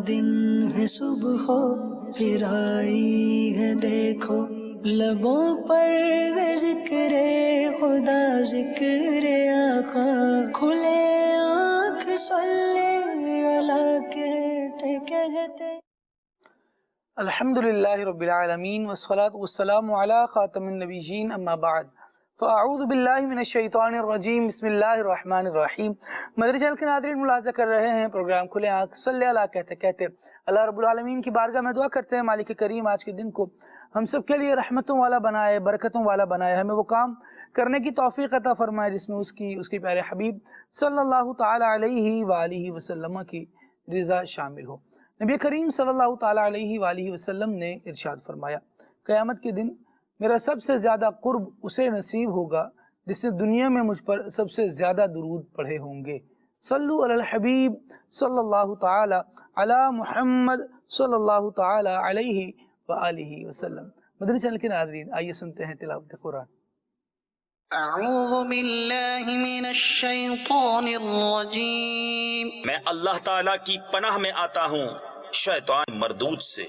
دن ہے صبح پھر آئی ہے دیکھو، لبوں پر ہے ذکر خدا ذکر آقا، کھلے آنکھ صلی اللہ کہتے کہتے۔ الحمدللہ رب العالمین والصلاة والسلام علی خاتم النبیین، اما بعد فاعوذ باللہ من الشیطان الرجیم، بسم اللہ الرحمن الرحیم۔ مدری چینل کے ناظرین ملاحظہ کر رہے ہیں پروگرام کھلے آنکھ صلی اللہ کہتے کہتے اللہ رب العالمین کی بارگاہ میں دعا کرتے ہیں مالک کریم آج کے دن کو ہم سب کے لیے رحمتوں والا بنائے، برکتوں والا بنائے، ہمیں وہ کام کرنے کی توفیق عطا فرمائے جس میں اس کی پیارے حبیب صلی اللہ تعالی علیہ وآلہ وسلم کی رضا شامل ہو۔ نبی کریم صلی اللہ تعالیٰ علیہ وآلہ وسلم نے ارشاد فرمایا، قیامت کے دن میرا سب سے زیادہ قرب اسے نصیب ہوگا جس نے دنیا میں مجھ پر سب سے زیادہ درود پڑھے ہوں گے۔ صلو علی الحبیب صلی اللہ تعالیٰ علی محمد صلی اللہ تعالیٰ علیہ وآلہ وسلم۔ مدنی چینل کے ناظرین آئیے سنتے ہیں تلاوت قرآن۔ اعوذ باللہ من الشیطان الرجیم، میں اللہ تعالیٰ کی پناہ میں آتا ہوں شیطان مردود سے۔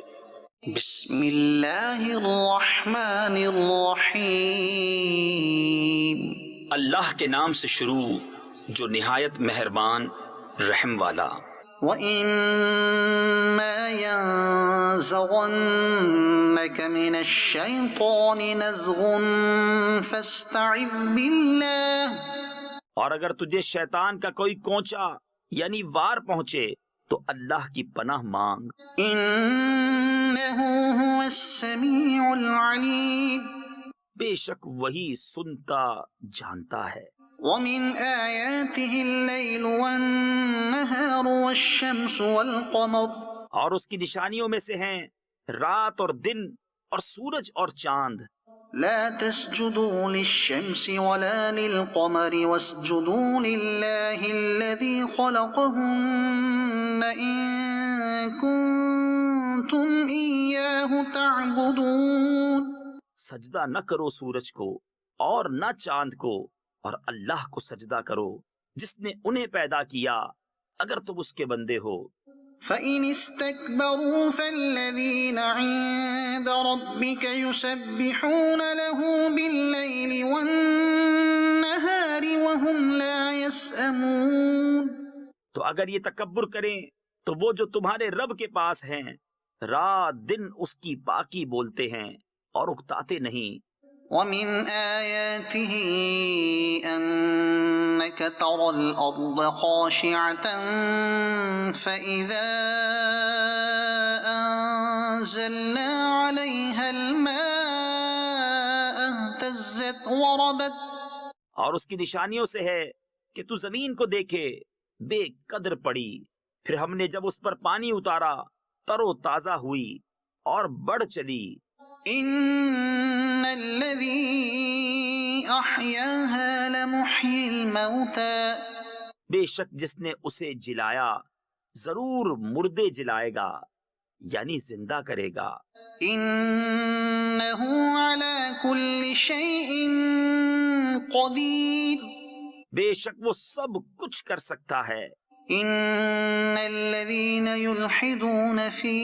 بسم اللہ الرحمن الرحیم، اللہ کے نام سے شروع جو نہایت مہربان رحم والا۔ وَإِمَّا يَنزَغَنَّكَ مِنَ الشَّيْطَانِ نَزْغٌ فَاسْتَعِذْ بِاللَّهِ، اور اگر تجھے شیطان کا کوئی کونچا یعنی وار پہنچے تو اللہ کی پناہ مانگ، إِنَّهُ هُوَ السَّمِيعُ الْعَلِيمُ، بے شک وہی سنتا جانتا ہے۔ وَمِنْ آيَاتِهِ اللَّيْلُ وَالنَّهَارُ وَالشَّمْسُ وَالْقَمَرُ، اور اس کی نشانیوں میں سے ہیں رات اور دن اور سورج اور چاند۔ لا تسجدوا للشمس ولا للقمر واسجدوا لله الذي خلقهن إن كنتم إياه تعبدون، سجدہ نہ کرو سورج کو اور نہ چاند کو، اور اللہ کو سجدہ کرو جس نے انہیں پیدا کیا اگر تم اس کے بندے ہو۔ فَإِنِ اسْتَكْبَرُوا فَالَّذِينَ عِندَ رَبِّكَ يُسَبِّحُونَ لَهُ بِاللَّيْلِ وَالنَّهَارِ وَهُمْ لَا يَسْأَمُونَ، تو اگر یہ تکبر کریں تو وہ جو تمہارے رب کے پاس ہیں رات دن اس کی پاکی بولتے ہیں اور اکتاتے نہیں۔ وَمِنْ آيَاتِهِ أَنَّكَ تَرَى الْأَرْضَ خَاشِعَةً فَإِذَا أَنزَلْنَا عَلَيْهَا الْمَاءَ اهْتَزَّتْ وَرَبَتْ، اور اس کی نشانیوں سے ہے کہ تو زمین کو دیکھے بے قدر پڑی، پھر ہم نے جب اس پر پانی اتارا تر و تازہ ہوئی اور بڑھ چلی۔ إِنَّ الَّذِي أَحْيَاهَا لَمُحْيِي الْمَوْتَى، بے شک جس نے اسے جلایا ضرور مردے جلائے گا یعنی زندہ کرے گا۔ إِنَّهُ عَلَى كُلِّ شَيْءٍ قَدِيرٌ، بے شک وہ سب کچھ کر سکتا ہے۔ إِنَّ الَّذِينَ يُلْحِدُونَ فِي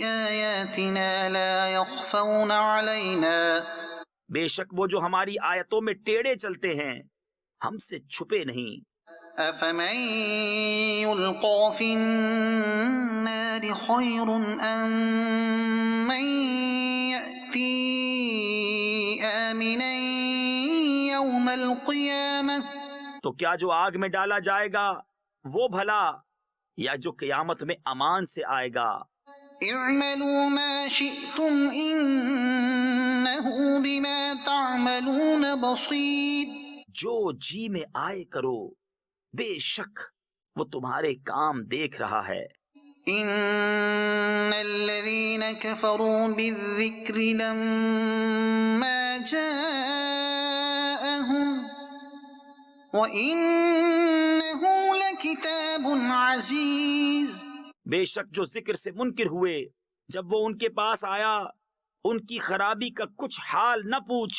آيَاتِنَا لَا يَخْفَوْنَ عَلَيْنَا، بے شک وہ جو ہماری آیتوں میں ٹیڑے چلتے ہیں ہم سے چھپے نہیں۔ أَفَمَن يُلْقَىٰ فِي النَّارِ خَيْرٌ أَم مَّن يَأْتِي آمِنًا يَوْمَ الْقِيَامَةِ، تو کیا جو آگ میں ڈالا جائے گا وہ بھلا یا جو قیامت میں امان سے آئے گا؟ اعملوا ما شئتم إنه بما تعملون بصير، جو جی میں آئے کرو بے شک وہ تمہارے کام دیکھ رہا ہے۔ إن الذين كفروا بالذكر لما جاءهم وَإِنَّهُ لَكِتَابٌ عَزِيزٌ، بے شک جو ذکر سے منکر ہوئے جب وہ ان کے پاس آیا ان کی خرابی کا کچھ حال نہ پوچھ،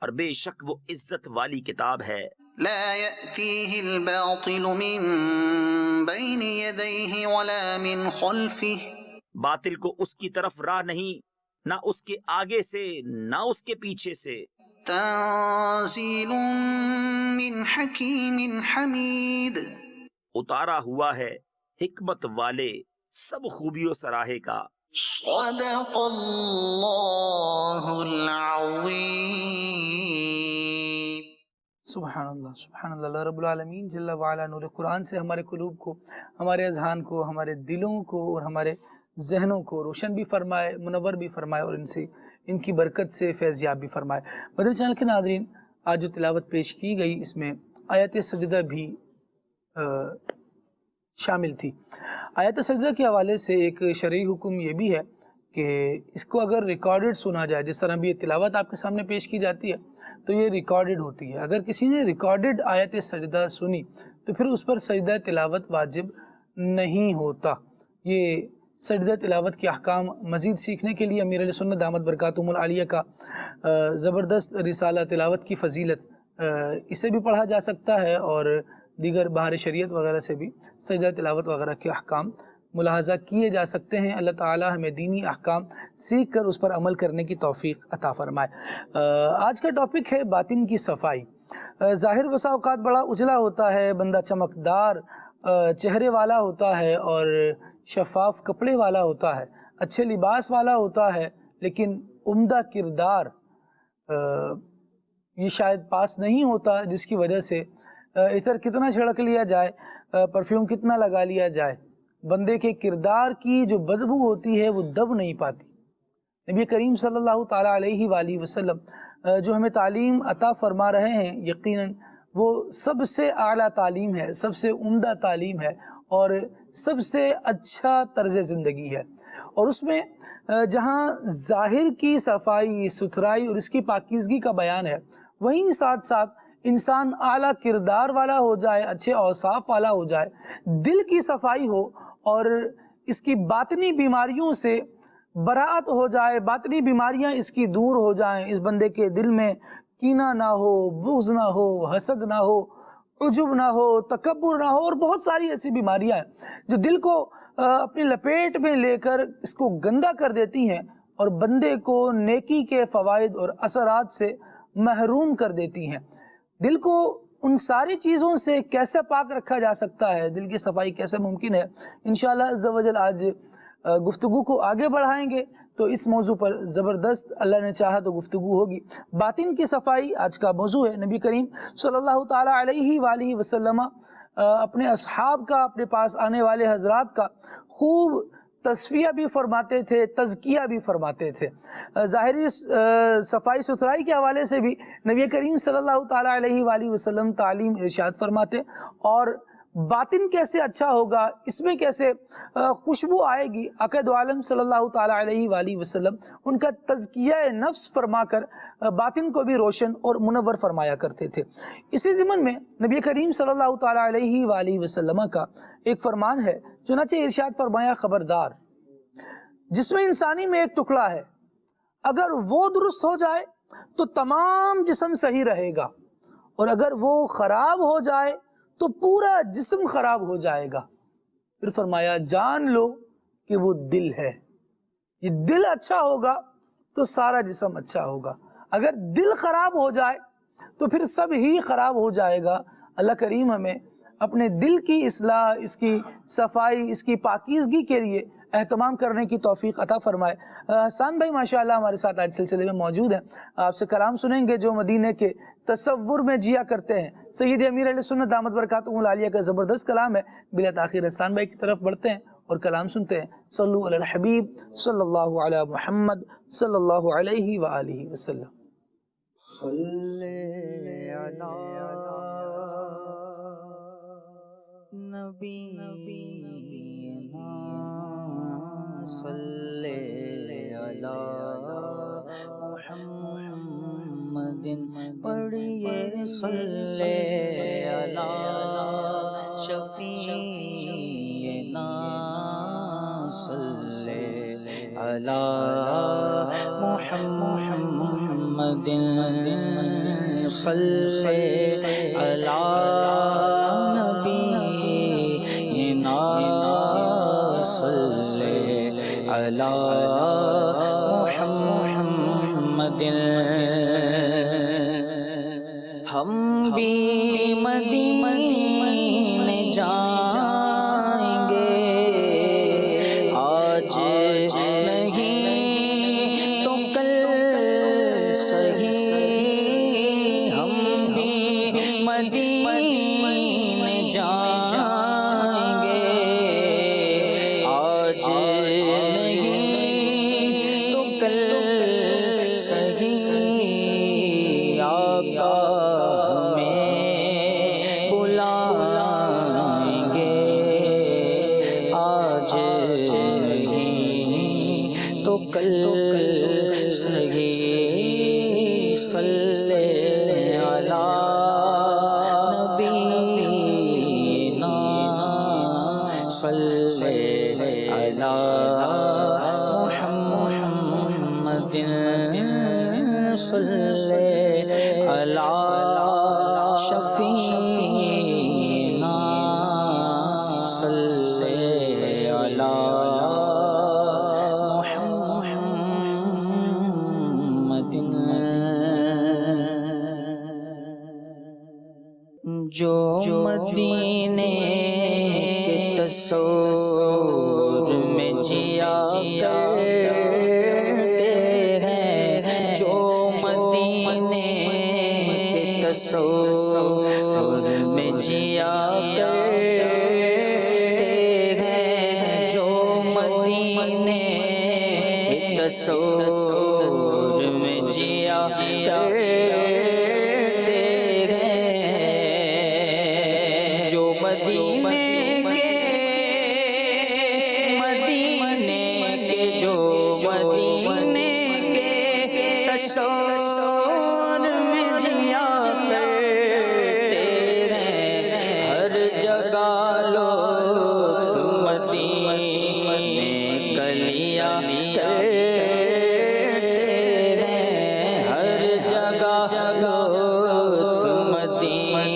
اور بے شک وہ عزت والی کتاب ہے۔ لا يأتيه الباطل من بين يديه ولا من خلفه باطل کو اس کی طرف راہ نہیں، نہ اس کے آگے سے نہ اس کے پیچھے سے۔ تنزيل من حكيم حميد اتارا ہوا ہے حکمت والے سب خوبیوں سراہے کا۔ صدق اللہ العظیم۔ سبحان اللہ، اللہ رب العالمین جل وعلا نور قرآن سے ہمارے قلوب کو، ہمارے اذہان کو، ہمارے دلوں کو اور ہمارے ذہنوں کو روشن بھی فرمائے، منور بھی فرمائے، اور ان کی برکت سے فیض یاب بھی فرمائے۔ مدنی چینل کے ناظرین، آج جو تلاوت پیش کی گئی اس میں آیت سجدہ بھی شامل تھی۔ آیت سجدہ کے حوالے سے ایک شرعی حکم یہ بھی ہے کہ اس کو اگر ریکارڈڈ سنا جائے، جس طرح بھی یہ تلاوت آپ کے سامنے پیش کی جاتی ہے تو یہ ریکارڈڈ ہوتی ہے۔ اگر کسی نے ریکارڈڈ آیت سجدہ سنی تو پھر اس پر سجدہ تلاوت واجب نہیں ہوتا۔ یہ سجدہ تلاوت کے احکام مزید سیکھنے کے لیے امیر علیہ سنت دامت برکاتہم العالیہ کا زبردست رسالہ تلاوت کی فضیلت، اسے بھی پڑھا جا سکتا ہے، اور دیگر بہار شریعت وغیرہ سے بھی سجدہ تلاوت وغیرہ کے احکام ملاحظہ کیے جا سکتے ہیں۔ اللہ تعالی ہمیں دینی احکام سیکھ کر اس پر عمل کرنے کی توفیق عطا فرمائے۔ آج کا ٹاپک ہے باطن کی صفائی۔ ظاہر بسا اوقات بڑا اجلا ہوتا ہے، بندہ چمکدار چہرے والا ہوتا ہے اور شفاف کپڑے والا ہوتا ہے، اچھے لباس والا ہوتا ہے، لیکن عمدہ کردار یہ شاید پاس نہیں ہوتا، جس کی وجہ سے عطر کتنا چھڑک لیا جائے، پرفیوم کتنا لگا لیا جائے، بندے کے کردار کی جو بدبو ہوتی ہے وہ دب نہیں پاتی۔ نبی کریم صلی اللہ تعالیٰ علیہ وآلہ وسلم جو ہمیں تعلیم عطا فرما رہے ہیں، یقیناً وہ سب سے اعلیٰ تعلیم ہے، سب سے عمدہ تعلیم ہے، اور سب سے اچھا طرز زندگی ہے۔ اور اس میں جہاں ظاہر کی صفائی، ستھرائی اور اس کی پاکیزگی کا بیان ہے، وہیں ساتھ ساتھ انسان اعلیٰ کردار والا ہو جائے، اچھے اوصاف والا ہو جائے، دل کی صفائی ہو اور اس کی باطنی بیماریوں سے براعت ہو جائے، باطنی بیماریاں اس کی دور ہو جائیں، اس بندے کے دل میں کینہ نہ ہو، بغض نہ ہو، حسد نہ ہو، عجب نہ ہو، تکبر نہ ہو، اور بہت ساری ایسی بیماریاں ہیں جو دل کو اپنی لپیٹ میں لے کر اس کو گندا کر دیتی ہیں اور بندے کو نیکی کے فوائد اور اثرات سے محروم کر دیتی ہیں۔ دل کو ان ساری چیزوں سے کیسے پاک رکھا جا سکتا ہے، دل کی صفائی کیسے ممکن ہے، انشاءاللہ عز و جل آج گفتگو کو آگے بڑھائیں گے تو اس موضوع پر زبردست اللہ نے چاہا تو گفتگو ہوگی۔ باطن کی صفائی آج کا موضوع ہے۔ نبی کریم صلی اللہ تعالیٰ علیہ وآلہ وسلم اپنے اصحاب کا، اپنے پاس آنے والے حضرات کا خوب تصفیہ بھی فرماتے تھے، تزکیہ بھی فرماتے تھے۔ ظاہری صفائی ستھرائی کے حوالے سے بھی نبی کریم صلی اللہ تعالیٰ علیہ وآلہ وسلم تعلیم ارشاد فرماتے، اور باطن کیسے اچھا ہوگا، اس میں کیسے خوشبو آئے گی، آقا دو عالم صلی اللہ تعالیٰ علیہ وآلہ وسلم ان کا تزکیہ نفس فرما کر باطن کو بھی روشن اور منور فرمایا کرتے تھے۔ اسی ضمن میں نبی کریم صلی اللہ تعالیٰ علیہ وآلہ وسلم کا ایک فرمان ہے، چنانچہ ارشاد فرمایا، خبردار، جس میں انسانی میں ایک ٹکڑا ہے، اگر وہ درست ہو جائے تو تمام جسم صحیح رہے گا، اور اگر وہ خراب ہو جائے تو پورا جسم خراب ہو جائے گا۔ پھر فرمایا، جان لو کہ وہ دل ہے۔ یہ دل اچھا ہوگا تو سارا جسم اچھا ہوگا، اگر دل خراب ہو جائے تو پھر سب ہی خراب ہو جائے گا۔ اللہ کریم ہمیں اپنے دل کی اصلاح، اس کی صفائی، اس کی پاکیزگی کے لیے اہتمام کرنے کی توفیق عطا فرمائے۔ حسان بھائی ماشاءاللہ ہمارے ساتھ آج سلسلے میں موجود ہیں، آپ سے کلام سنیں گے جو مدینے کے تصور میں جیا کرتے ہیں۔ سید امیر علیہ سنت دامت برکاتہم العالیہ کا زبردست کلام ہے۔ بلا تاخیر حسان بھائی کی طرف بڑھتے ہیں اور کلام سنتے ہیں۔ صلو علی الحبیب صلی اللہ علی محمد صلی اللہ علیہ وآلہ وسلم۔ صلی علی نبینا صلی علی محمد، پڑھیے صلی علی شفیعنا صلی علی محمد، صلی علی نبینا صلی علی محمد ہم بھی مدینے جائیں گے آج نہیں تو کل صحیح ہم بھی مدینے جائیں گے آج نہیں تو کل صحیح آقا ہمیں بلائیں گے آج نہیں تو کل صحیح صلی علی نبینا صلی علی محمد صلی علی شفیعنا صلی علی محمد جو مدینے کے تصور میں جیا کرتے ہیں جو مدینے کے تصور میں جیا کرتے ہیں جو مدینے کے تصور میں جیا کرتے ہیں جو مدینے کے جو مدینے کے تصور میں جیا کرتے ہیں ہر جگہ لوگ مدینے کلیا کرتے ہیں ہر جگہ لوگ مدینے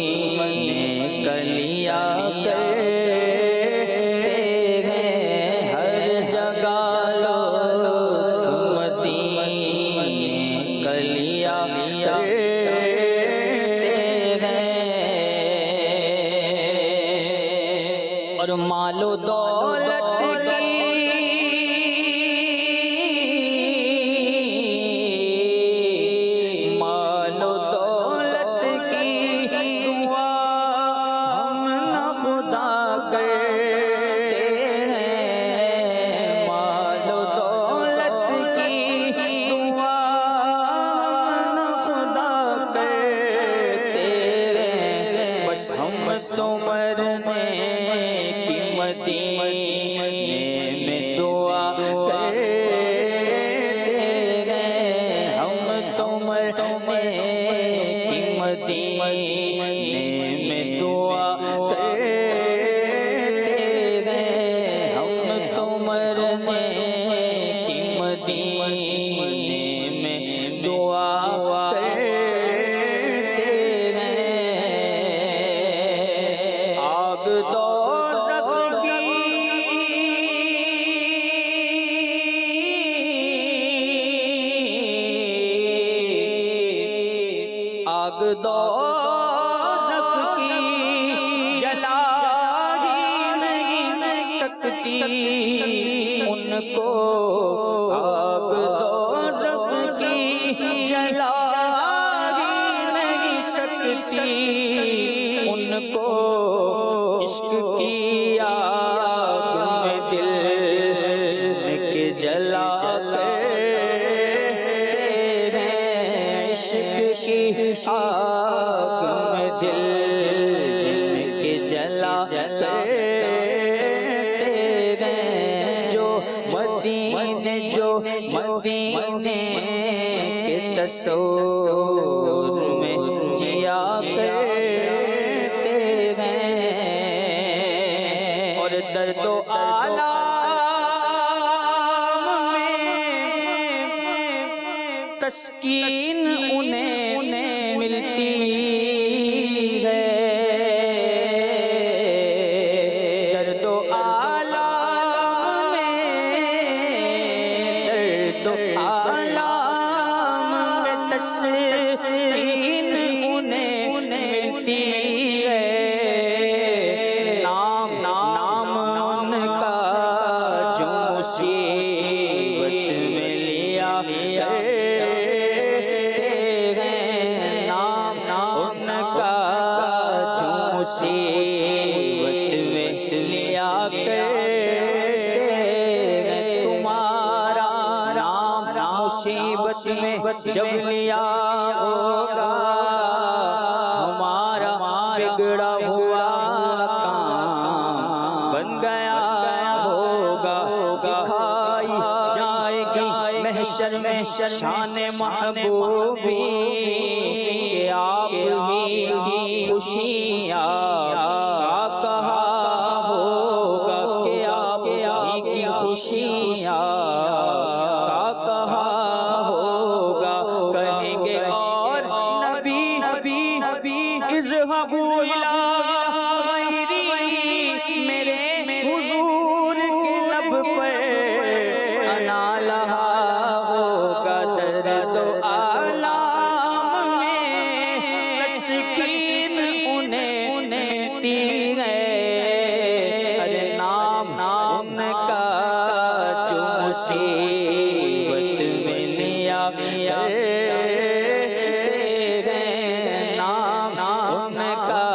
کلیا کرتے ہیں ہر جگہ لوگ مدینے کلیا کرتے ہیں اور مال و دولت مال و دولت کی دعا ہم نہ خدا کرتے ہیں مال و دولت کی دعا ہم نہ خدا کرتے ہیں بس ہم تو مرنے کی مدینے میں دعا کرتے ہیں ہم تو مرنے کی مدینے میں دعا کرتے ہیں ہم تو مرنے کی مدینے میں دعا کرتے ہیں آگ دوزخ کی آگ دوزخ کی جلا ہی نہیں سکتی ان کو آگ دوزخ کی جلا ہی نہیں سکتی ان کو عشق کی آگ میں دل جن کے جلا کرتے ہیں عشق کی آگ میں دل جن کے جلا کرتے ہیں جو مدینے کے تصور میں جیا کرتے ہیں اور درد و آلام میں تسکین انہیں ملتی ہے درد و آلام دو عالم میں تسکین انہیں ملتی ہے، نام ان کا جو مصیبت میں لیا نام ان کا جو مصیبت میں لیا تمہارا نام مصیبت میں جب لیا ہوگا، ہمارا بگڑا ہوا کام بن گیا ہوگا، دکھائی جائے گی محشر میں شان محبوبی کہ آپ ہی کی خوشیاں کہا ہوگا، کہ آپ ہی کی خوشیاں کہا ہوگا، کہیں گے اور نبی اذهبوا الی غیری، میرے حضور کے لب پر انا لہا ہوگا، درد و آلام میں تسکین انہیں ملتی ہے، ارے نام کا جو مصیبت میں لیا نام کا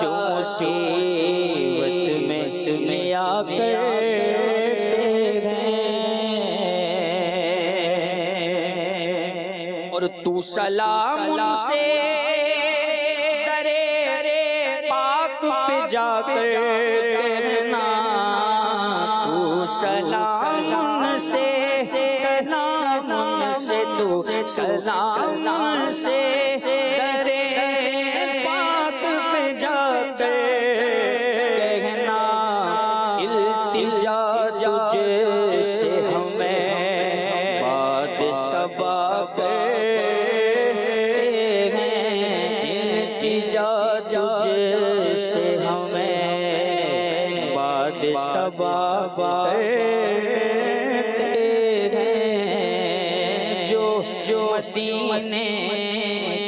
جو مصیبت میں لیا اور تو سلام سے درے پاک پہ جا کر کہنا، تو سلام سے تو سلام سے درے پاک پہ جا کر کہنا، التجا تجھ سے ہمیں باد صبا التجا تجھ سے ہمیں باد صبا جو مدینے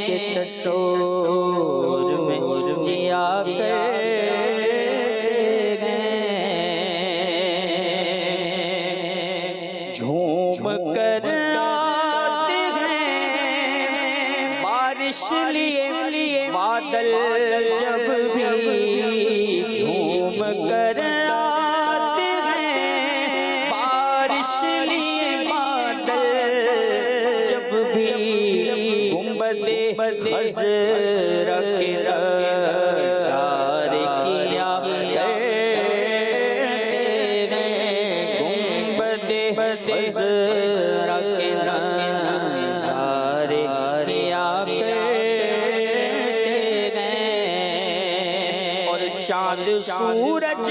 کے تصور میں جیا جھوم کر آتے ہیں بارش لیے بادل جب بھی، جھوم کر آتے ہیں بارش لیے بادل جب بھی، گنبد خضرا کے رخسار کیا گنبد خضرا کے رخسار کیا اور چاند سورج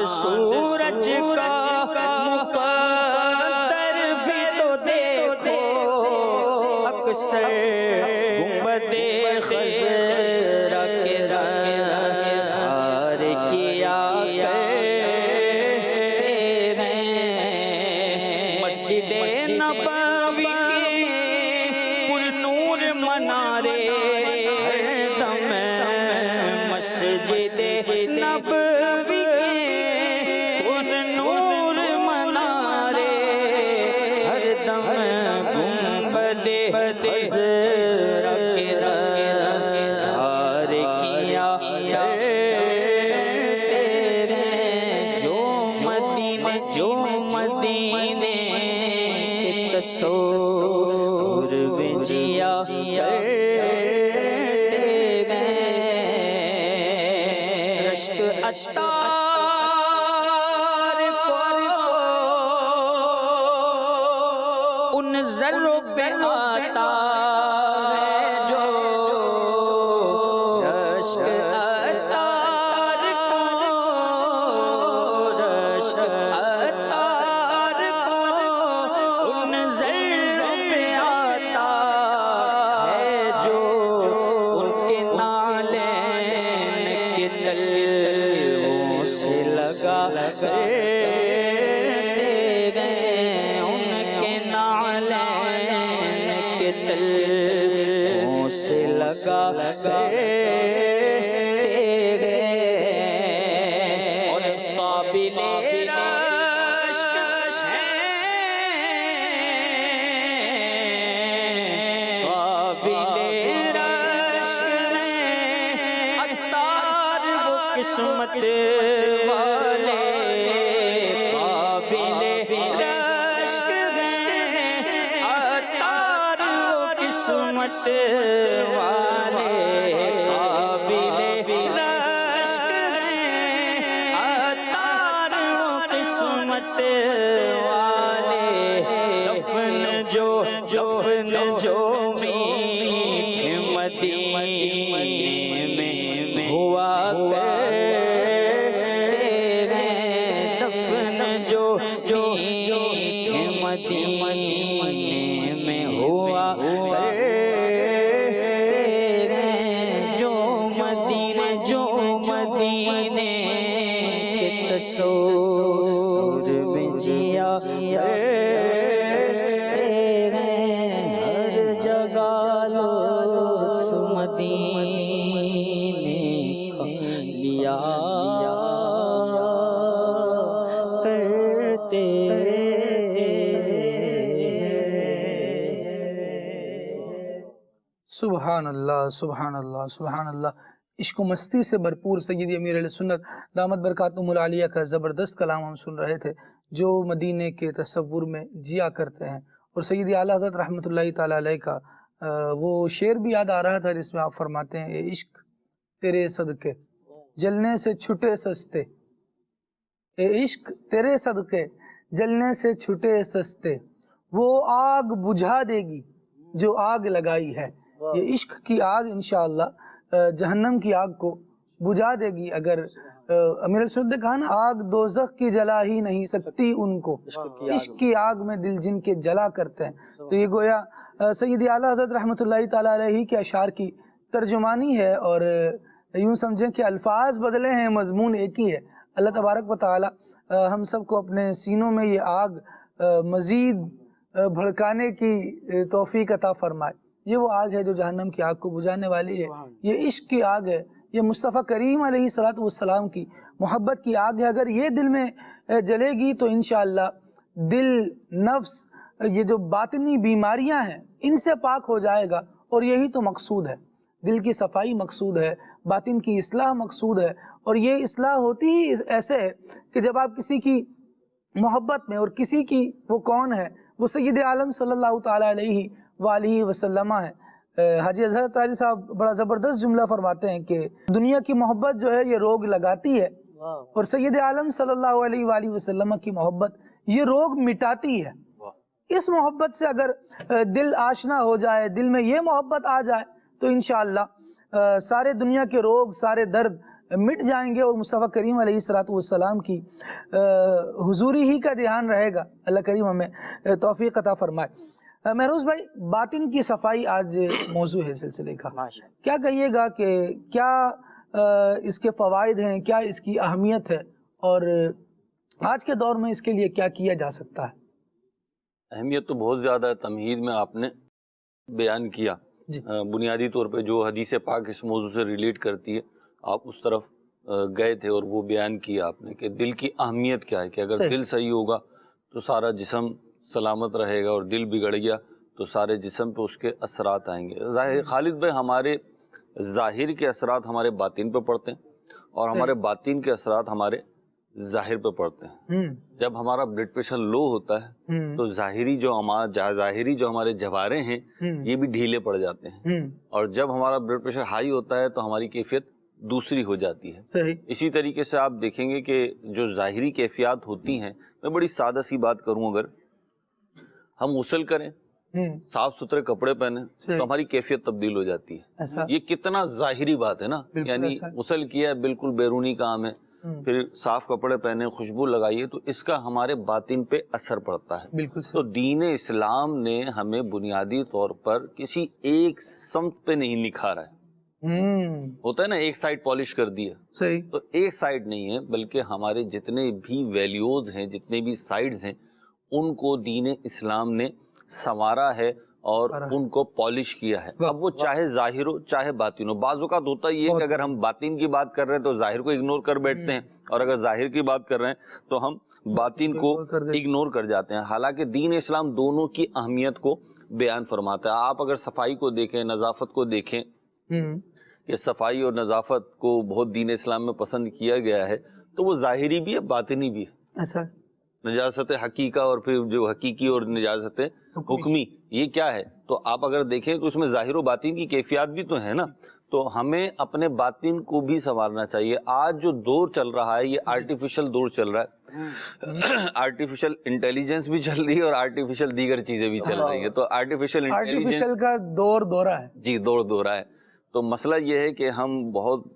سورج کا مقدر بھی تو دیکھو، اکثر گنبد خضرا کے رخسار کیا مسجد نبوی کے پر نور منارے ہر دم، مسجد نبوی خضرا کے رخسار کیا جو مدینے کے تصور میں جیا رشک اشتار کو ان ذروں پہ آتا ہے جو رشک اشتار کو ان ذروں پہ آتا ہے جو سے لگا تیرے اور قابل رشک قابل رشک عطار وہ قسمت والے قابل رشک عطار وہ قسمت والے قابل رشک عطار وہ قسمت والے دفن جو میٹھے مدینے میں ہوا تیرے دفن جو میٹھے مدینے میں ہوا تیرے جو مدینے کے تصور میں جیا تیرے ہر جگہ لطف مدینے کا لیا کرتے سبحان اللہ سبحان اللہ سبحان اللہ. عشق و مستی سے بھرپور سیدی امیر علیہ سنت دامت برکاتہم العالیہ کا زبردست کلام ہم سن رہے تھے، جو مدینے کے تصور میں جیا کرتے ہیں. اور سیدی اعلیٰ حضرت رحمۃ اللہ تعالیٰ علیہ کا وہ شعر بھی یاد آ رہا تھا جس میں آپ فرماتے ہیں اے عشق تیرے صدقے جلنے سے چھٹے سستے، اے عشق تیرے صدقے جلنے سے چھٹے سستے، وہ آگ بجھا دے گی جو آگ لگائی ہے. یہ عشق کی آگ انشاءاللہ جہنم کی آگ کو بجھا دے گی. اگر امیر السنت نے کہا نا آگ دوزخ کی جلا ہی نہیں سکتی ان کو، عشق کی آگ میں دل جن کے جلا کرتے ہیں. تو یہ گویا سیدی اعلیٰ حضرت رحمۃ اللہ تعالیٰ علیہ کے اشعار کی ترجمانی ہے، اور یوں سمجھیں کہ الفاظ بدلے ہیں مضمون ایک ہی ہے. اللہ تبارک و تعالی ہم سب کو اپنے سینوں میں یہ آگ مزید بھڑکانے کی توفیق عطا فرمائے. یہ وہ آگ ہے جو جہنم کی آگ کو بجھانے والی ہے. یہ عشق کی آگ ہے، یہ مصطفیٰ کریم علیہ السلام کی محبت کی آگ ہے. اگر یہ دل میں جلے گی تو انشاءاللہ دل، نفس، یہ جو باطنی بیماریاں ہیں ان سے پاک ہو جائے گا. اور یہی تو مقصود ہے، دل کی صفائی مقصود ہے، باطن کی اصلاح مقصود ہے. اور یہ اصلاح ہوتی ہی ایسے ہے کہ جب آپ کسی کی محبت میں، اور کسی کی وہ کون ہے، وہ سید عالم صلی اللہ تعالیٰ علیہ وآلہ وسلم ہے. حاجی اظہر تاجی صاحب بڑا زبردست جملہ فرماتے ہیں کہ دنیا کی محبت جو ہے یہ روگ لگاتی ہے، اور سید عالم صلی اللہ علیہ وآلہ وسلم کی محبت یہ روگ مٹاتی ہے. اس محبت سے اگر دل آشنا ہو جائے، دل میں یہ محبت آ جائے تو انشاءاللہ سارے دنیا کے روگ، سارے درد مٹ جائیں گے، اور مصطفیٰ کریم علیہ السلام کی حضوری ہی کا دھیان رہے گا. اللہ کریم ہمیں توفیق عطا فرمائے. مہروز بھائی، باطن کی صفائی آج موضوع ہے سلسلے کا. کیا کہیے گا کہ کیا اس کے فوائد ہیں، کیا اس کی اہمیت ہے، اور آج کے دور میں اس کے لیے کیا کیا جا سکتا ہے؟ اہمیت تو بہت زیادہ ہے، تمہید میں آپ نے بیان کیا. بنیادی طور پہ جو حدیث پاک اس موضوع سے ریلیٹ کرتی ہے آپ اس طرف گئے تھے، اور وہ بیان کیا آپ نے کہ دل کی اہمیت کیا ہے، کہ اگر دل صحیح ہوگا تو سارا جسم سلامت رہے گا، اور دل بگڑ گیا تو سارے جسم پہ اس کے اثرات آئیں گے. خالد بھائی، ہمارے ظاہر کے اثرات ہمارے باطن پہ پڑتے ہیں، اور ہمارے باطن کے اثرات ہمارے ظاہر پہ پڑتے ہیں. جب ہمارا بلڈ پریشر لو ہوتا ہے تو ظاہری جو ہمارے جوارے ہیں یہ بھی ڈھیلے پڑ جاتے ہیں، اور جب ہمارا بلڈ پریشر ہائی ہوتا ہے تو ہماری کیفیت دوسری ہو جاتی ہے. اسی طریقے سے آپ دیکھیں گے کہ جو ظاہری کیفیات ہوتی ہیں، میں بڑی سادہ سی بات کروں، اگر ہم غسل کریں، صاف ستھرے کپڑے پہنے تو ہماری کیفیت تبدیل ہو جاتی ہے. یہ کتنا ظاہری بات ہے نا، یعنی غسل کیا ہے بالکل بیرونی کام ہے، پھر صاف کپڑے پہنے، خوشبو لگائیے، تو اس کا ہمارے باطن پہ اثر پڑتا ہے. تو دین اسلام نے ہمیں بنیادی طور پر کسی ایک سمت پہ نہیں نکھارا ہے. ہوتا ہے نا ایک سائڈ پالش کر دیا، تو ایک سائڈ نہیں ہے، بلکہ ہمارے جتنے بھی ویلیوز ہیں، جتنے بھی سائڈز ہیں، ان کو دین اسلام نے سنوارا ہے اور ان کو پالش کیا ہے. اب وہ چاہے ظاہر ہو چاہے باطن ہو. بعض اوقات ہوتا یہ کہ اگر ہم باطن کی بات کر رہے ہیں تو ظاہر کو اگنور کر بیٹھتے ہیں, اور اگر ظاہر کی بات کر رہے ہیں تو ہم باطن کو اگنور کر جاتے ہیں. حالانکہ دین اسلام دونوں کی اہمیت کو بیان فرماتا ہے. آپ اگر صفائی کو دیکھیں, نظافت کو دیکھیں, کہ صفائی اور نظافت کو بہت دین اسلام میں پسند کیا گیا ہے, تو وہ ظاہری بھی ہے باطنی بھی ہے. ایسا نجاست حقیقہ اور پھر جو حقیقی اور نجاست حکمی, یہ کیا ہے؟ تو آپ اگر دیکھیں تو اس میں ظاہر و باطن کی کیفیات بھی تو ہے نا. تو ہمیں اپنے باطن کو بھی سنوارنا چاہیے. آج جو دور چل رہا ہے یہ آرٹیفیشل دور چل رہا ہے. آرٹیفیشل انٹیلیجنس بھی چل رہی ہے اور آرٹیفیشل دیگر چیزیں بھی چل رہی ہیں. تو آرٹیفیشل کا دورہ ہے. جی, دورہ ہے. تو مسئلہ یہ ہے کہ ہم بہت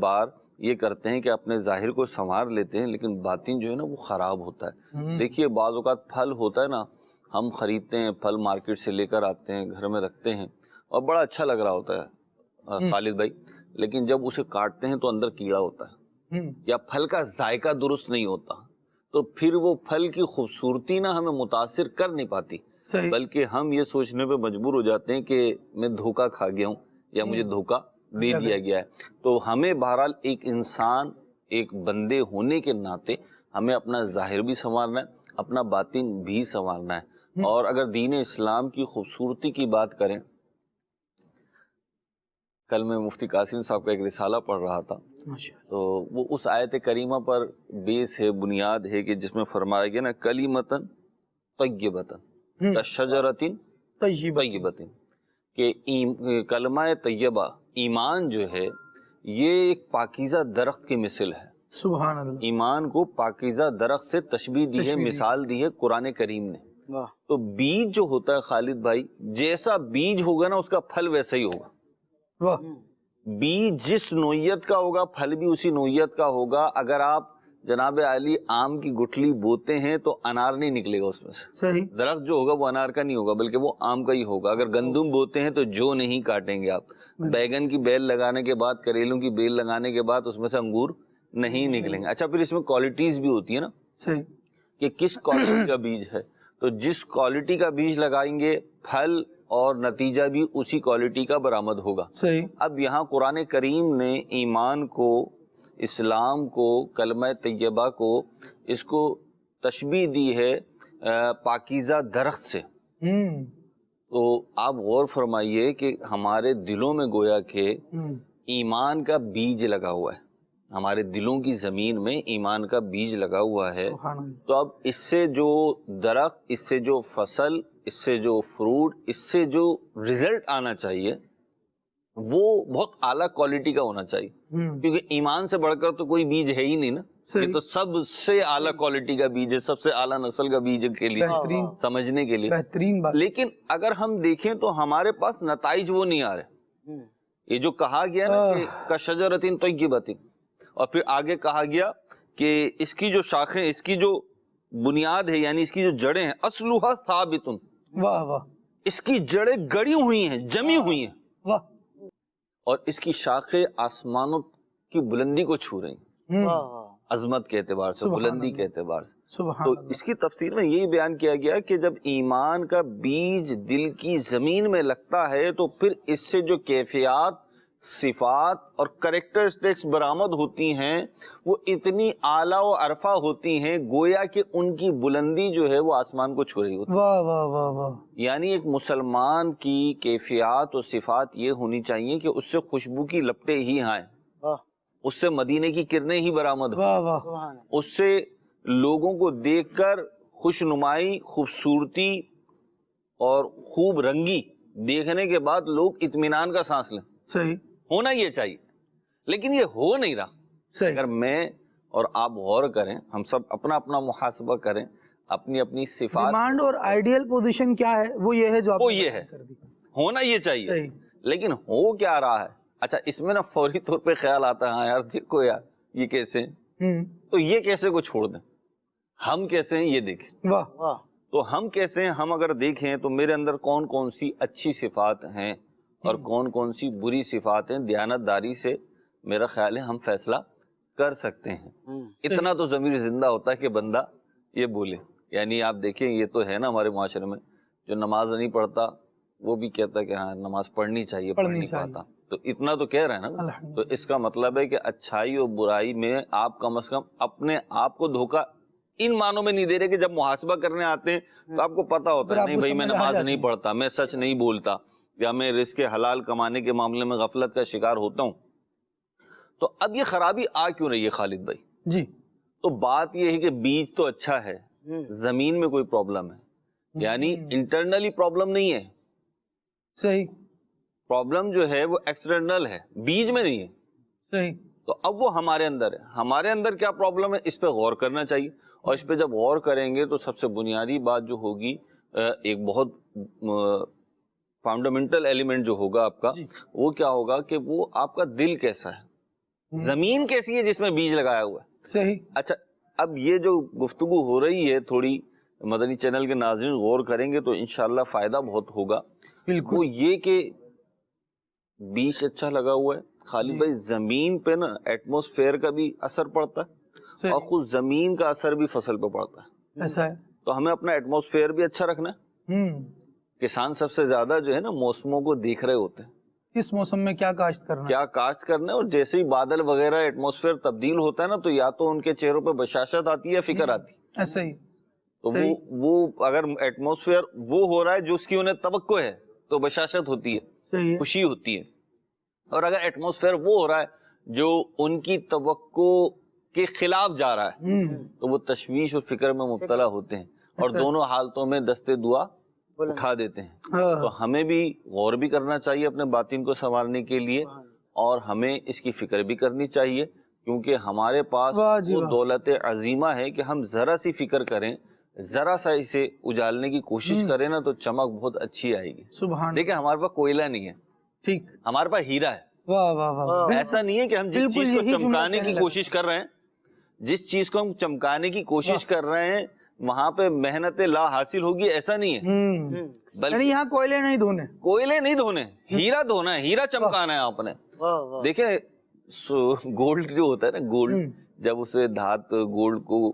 بار یہ کرتے ہیں کہ اپنے ظاہر کو سنوار لیتے ہیں, لیکن باطن جو ہے نا وہ خراب ہوتا ہے. دیکھیے بعض اوقات پھل ہوتا ہے نا, ہم خریدتے ہیں پھل مارکیٹ سے لے کر آتے ہیں, گھر میں رکھتے ہیں اور بڑا اچھا لگ رہا ہوتا ہے خالد بھائی, لیکن جب اسے کاٹتے ہیں تو اندر کیڑا ہوتا ہے یا پھل کا ذائقہ درست نہیں ہوتا, تو پھر وہ پھل کی خوبصورتی نا ہمیں متاثر کر نہیں پاتی, بلکہ ہم یہ سوچنے پہ مجبور ہو جاتے ہیں کہ میں دھوکہ کھا گیا ہوں یا مجھے دھوکہ دے دیا گیا ہے. تو ہمیں بہرحال ایک انسان, ایک بندے ہونے کے ناطے ہمیں اپنا ظاہر بھی سنوارنا ہے, اپنا باطن بھی سنوارنا ہے. اور اگر دین اسلام کی خوبصورتی کی بات کریں, کل میں مفتی قاسم صاحب کا ایک رسالہ پڑھ رہا تھا, تو وہ اس آیت کریمہ پر بیس ہے, بنیاد ہے, کہ جس میں فرمایا گیا نا کلیمتن طیبتن کشجرتن طیبتن, کہ کلمہ طیبہ ایمان جو ہے یہ ایک پاکیزہ درخت کی مثل ہے. سبحان اللہ. ایمان کو پاکیزہ درخت سے تشبیہ دی ہے, مثال دی ہے قرآن کریم نے. تو بیج جو ہوتا ہے خالد بھائی, جیسا بیج ہوگا نا اس کا پھل ویسا ہی ہوگا. بیج جس نوعیت کا ہوگا پھل بھی اسی نوعیت کا ہوگا. اگر آپ جناب عالی آم کی گٹھلی بوتے ہیں تو انار نہیں نکلے گا اس میں سے. صحیح. درخت جو ہوگا وہ انار کا نہیں ہوگا بلکہ وہ آم کا ہی ہوگا. اگر گندم بوتے ہیں تو جو نہیں کاٹیں گے آپ. بیگن کی بیل لگانے کے بعد, کریلوں کی بیل لگانے کے بعد اس میں سے انگور نہیں نکلیں گے. اچھا, پھر اس میں کوالٹیز بھی ہوتی ہے نا, صحیح, کہ کس کوالٹی کا بیج ہے. تو جس کوالٹی کا بیج لگائیں گے پھل اور نتیجہ بھی اسی کوالٹی کا برآمد ہوگا. صحیح. اب یہاں قرآن کریم نے ایمان کو, اسلام کو, کلمہ طیبہ کو, اس کو تشبیہ دی ہے پاکیزہ درخت سے. تو آپ غور فرمائیے کہ ہمارے دلوں میں گویا کہ ایمان کا بیج لگا ہوا ہے, ہمارے دلوں کی زمین میں ایمان کا بیج لگا ہوا ہے. تو اب اس سے جو درخت, اس سے جو فصل, اس سے جو فروٹ, اس سے جو رزلٹ آنا چاہیے وہ بہت اعلیٰ کوالٹی کا ہونا چاہیے, کیونکہ ایمان سے بڑھ کر تو کوئی بیج ہے ہی نہیں نا. یہ تو سب سے اعلیٰ کوالٹی کا بیج ہے, سب سے اعلیٰ نسل کا بیج کے لیے, سمجھنے کے لیے بہترین بات. لیکن اگر ہم دیکھیں تو ہمارے پاس نتائج وہ نہیں آ رہے. یہ جو کہا گیا نا کہ کشجرۃ طیبۃ, اور پھر آگے کہا گیا کہ اس کی جو شاخیں, اس کی جو بنیاد ہے, یعنی اس کی جو جڑیں ہیں, اصلھا ثابت, واہ واہ, اس کی جڑیں گڑی ہوئی ہیں, جمی ہوئی ہیں, واہ, اور اس کی شاخیں آسمانوں کی بلندی کو چھو رہی ہیں, عظمت کے اعتبار سے, بلندی کے اعتبار سے. تو اس کی تفسیر میں یہی بیان کیا گیا کہ جب ایمان کا بیج دل کی زمین میں لگتا ہے تو پھر اس سے جو کیفیات, صفات اور کریکٹرسٹکس برآمد ہوتی ہیں وہ اتنی اعلیٰ و عرفہ ہوتی ہیں گویا کہ ان کی بلندی جو ہے وہ آسمان کو چھو رہی ہوتی ہے. واہ واہ واہ واہ. یعنی ایک مسلمان کی کیفیات و صفات یہ ہونی چاہیے کہ اس سے خوشبو کی لپٹیں ہی آئیں, اس سے مدینے کی کرنیں ہی برآمد ہوں, اس سے لوگوں کو دیکھ کر خوش نمائی, خوبصورتی اور خوب رنگی دیکھنے کے بعد لوگ اطمینان کا سانس لیں. صحیح ہونا یہ چاہیے, لیکن یہ ہو نہیں رہا. اگر میں اور آپ غور کریں, ہم سب اپنا اپنا محاسبہ کریں, اپنی اپنی صفات, ڈیمانڈ اور آئیڈیل پوزیشن کیا ہے, وہ یہ ہے, جو وہ یہ ہے, ہونا یہ چاہیے, لیکن ہو کیا رہا ہے. اچھا, اس میں نا فوری طور پہ خیال آتا ہے, ہاں یار دیکھو یار یہ کیسے ہیں, تو یہ کیسے کو چھوڑ دیں, ہم کیسے ہیں یہ دیکھیں. واہ. تو ہم کیسے ہیں, ہم اگر دیکھیں تو میرے اندر کون کون سی اچھی صفات ہیں اور کون کون سی بری صفات ہیں, دیانت داری سے میرا خیال ہے ہم فیصلہ کر سکتے ہیں. اتنا تو ضمیر زندہ ہوتا ہے کہ بندہ یہ بولے. یعنی آپ دیکھیں, یہ تو ہے نا ہمارے معاشرے میں, جو نماز نہیں پڑھتا وہ بھی کہتا ہے کہ ہاں نماز پڑھنی چاہیے، پڑھ نہیں پاتا، تو اتنا تو کہہ رہے ہیں نا، تو اس کا مطلب ہے کہ اچھائی اور برائی میں آپ کم از کم اپنے آپ کو دھوکہ ان معنوں میں نہیں دے رہے کہ جب محاسبہ کرنے آتے ہیں تو آپ کو پتا ہوتا ہے نہیں بھائی میں نماز نہیں پڑھتا، میں سچ نہیں بولتا، یا میں رزق حلال کمانے کے معاملے میں غفلت کا شکار ہوتا ہوں. تو اب یہ خرابی آ کیوں رہی ہے خالد بھائی؟ جی تو بات یہ ہے کہ بیج تو اچھا ہے، زمین میں کوئی پرابلم ہے، یعنی انٹرنلی پرابلم نہیں ہے، صحیح، پرابلم جو ہے وہ ایکسٹرنل ہے، بیج میں نہیں ہے. صحیح. تو اب وہ ہمارے اندر ہے. ہمارے اندر کیا پرابلم ہے اس پہ غور کرنا چاہیے، اور اس پہ جب غور کریں گے تو سب سے بنیادی بات جو ہوگی، ایک بہت فنڈامنٹل ایلیمنٹ جو ہوگا آپ کا، وہ کیا ہوگا کہ وہ آپ کا دل کیسا ہے، زمین کیسی ہے جس میں بیج لگایا ہوا ہے. صحیح. اچھا اب یہ جو گفتگو ہو رہی ہے تھوڑی مدنی چینل کے ناظرین غور کریں گے تو انشاءاللہ فائدہ بہت ہوگا. بالکل. وہ یہ کہ بیج اچھا لگا ہوا ہے خالد بھائی، زمین پہ نا ایٹماسفیئر کا بھی اثر پڑتا ہے اور خود زمین کا اثر بھی فصل پہ پڑتا ہے. ایسا ہے. تو ہمیں اپنا ایٹماسفیئر بھی اچھا رکھنا ہے. کسان سب سے زیادہ جو ہے نا موسموں کو دیکھ رہے ہوتے ہیں، اس موسم میں کیا کاشت کرنا ہے، کیا کاشت کرنا ہے، اور جیسے ہی بادل وغیرہ ایٹماسفیئر تبدیل ہوتا ہے نا تو یا تو ان کے چہروں پہ بشاشت آتی ہے، فکر آتی ہے. ایسا ہی. تو وہ اگر ایٹماسفیئر وہ ہو رہا ہے جو اس کی انہیں توقع ہے تو بشاشت ہوتی ہے، خوشی ہوتی ہے. اور اگر ایٹماسفیئر وہ ہو رہا ہے جو ان کی توقع کے خلاف جا رہا ہے تو وہ تشویش اور فکر میں مبتلا ہوتے ہیں، اور دونوں حالتوں میں دستے دعا اٹھا دیتے ہیں. تو ہمیں بھی غور بھی کرنا چاہیے اپنے باطن کو سنوارنے کے لیے، اور ہمیں اس کی فکر بھی کرنی چاہیے، کیونکہ ہمارے پاس وہ دولت عظیمہ ہے کہ ہم ذرا سی فکر کریں، ذرا سا اسے اجالنے کی کوشش کریں نا تو چمک بہت اچھی آئے گی. دیکھیں ہمارے پاس کوئلہ نہیں ہے، ٹھیک، ہمارے پاس ہیرا ہے. واہ واہ واہ. ایسا نہیں ہے کہ ہم جس چیز کو چمکانے کی کوشش کر رہے ہیں، جس چیز کو ہم چمکانے کی کوشش کر رہے ہیں وہاں پہ محنت لا حاصل ہوگی، ایسا نہیں ہے. بلکہ یہاں کوئلے نہیں دھونے، کوئلے نہیں دھونے، ہیرا دھونا ہے، ہیرا چمکانا ہے آپ نے. دیکھیں گولڈ جو ہوتا ہے نا، گولڈ جب اسے دھات گولڈ کو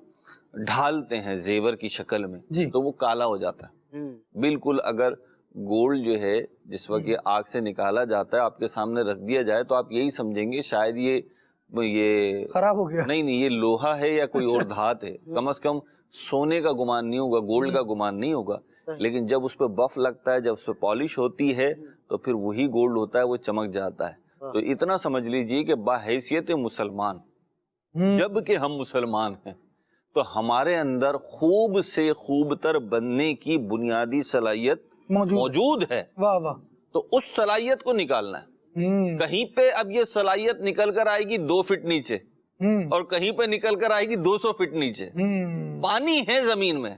ڈھالتے ہیں زیور کی شکل میں تو وہ کالا ہو جاتا ہے بالکل. اگر گولڈ جو ہے جس وقت یہ آگ سے نکالا جاتا ہے آپ کے سامنے رکھ دیا جائے تو آپ یہی سمجھیں گے شاید یہ خراب ہو گیا. نہیں، یہ لوہا ہے یا کوئی اور دھات ہے. کم از کم سونے کا گمان نہیں ہوگا، گولڈ کا گمان نہیں ہوگا. لیکن جب اس پہ بف لگتا ہے، جب اس پہ پالش ہوتی ہے تو پھر وہی گولڈ ہوتا ہے، وہ چمک جاتا ہے. تو اتنا سمجھ لیجئے کہ باحیثیت مسلمان، جب کہ ہم مسلمان ہیں تو ہمارے اندر خوب سے خوب تر بننے کی بنیادی صلاحیت موجود ہے. واہ واہ. تو اس صلاحیت کو نکالنا ہے. کہیں پہ اب یہ صلاحیت نکل کر آئے گی 2 فٹ نیچے، اور کہیں پہ نکل کر آئے گی 200 فٹ نیچے. پانی ہے زمین میں،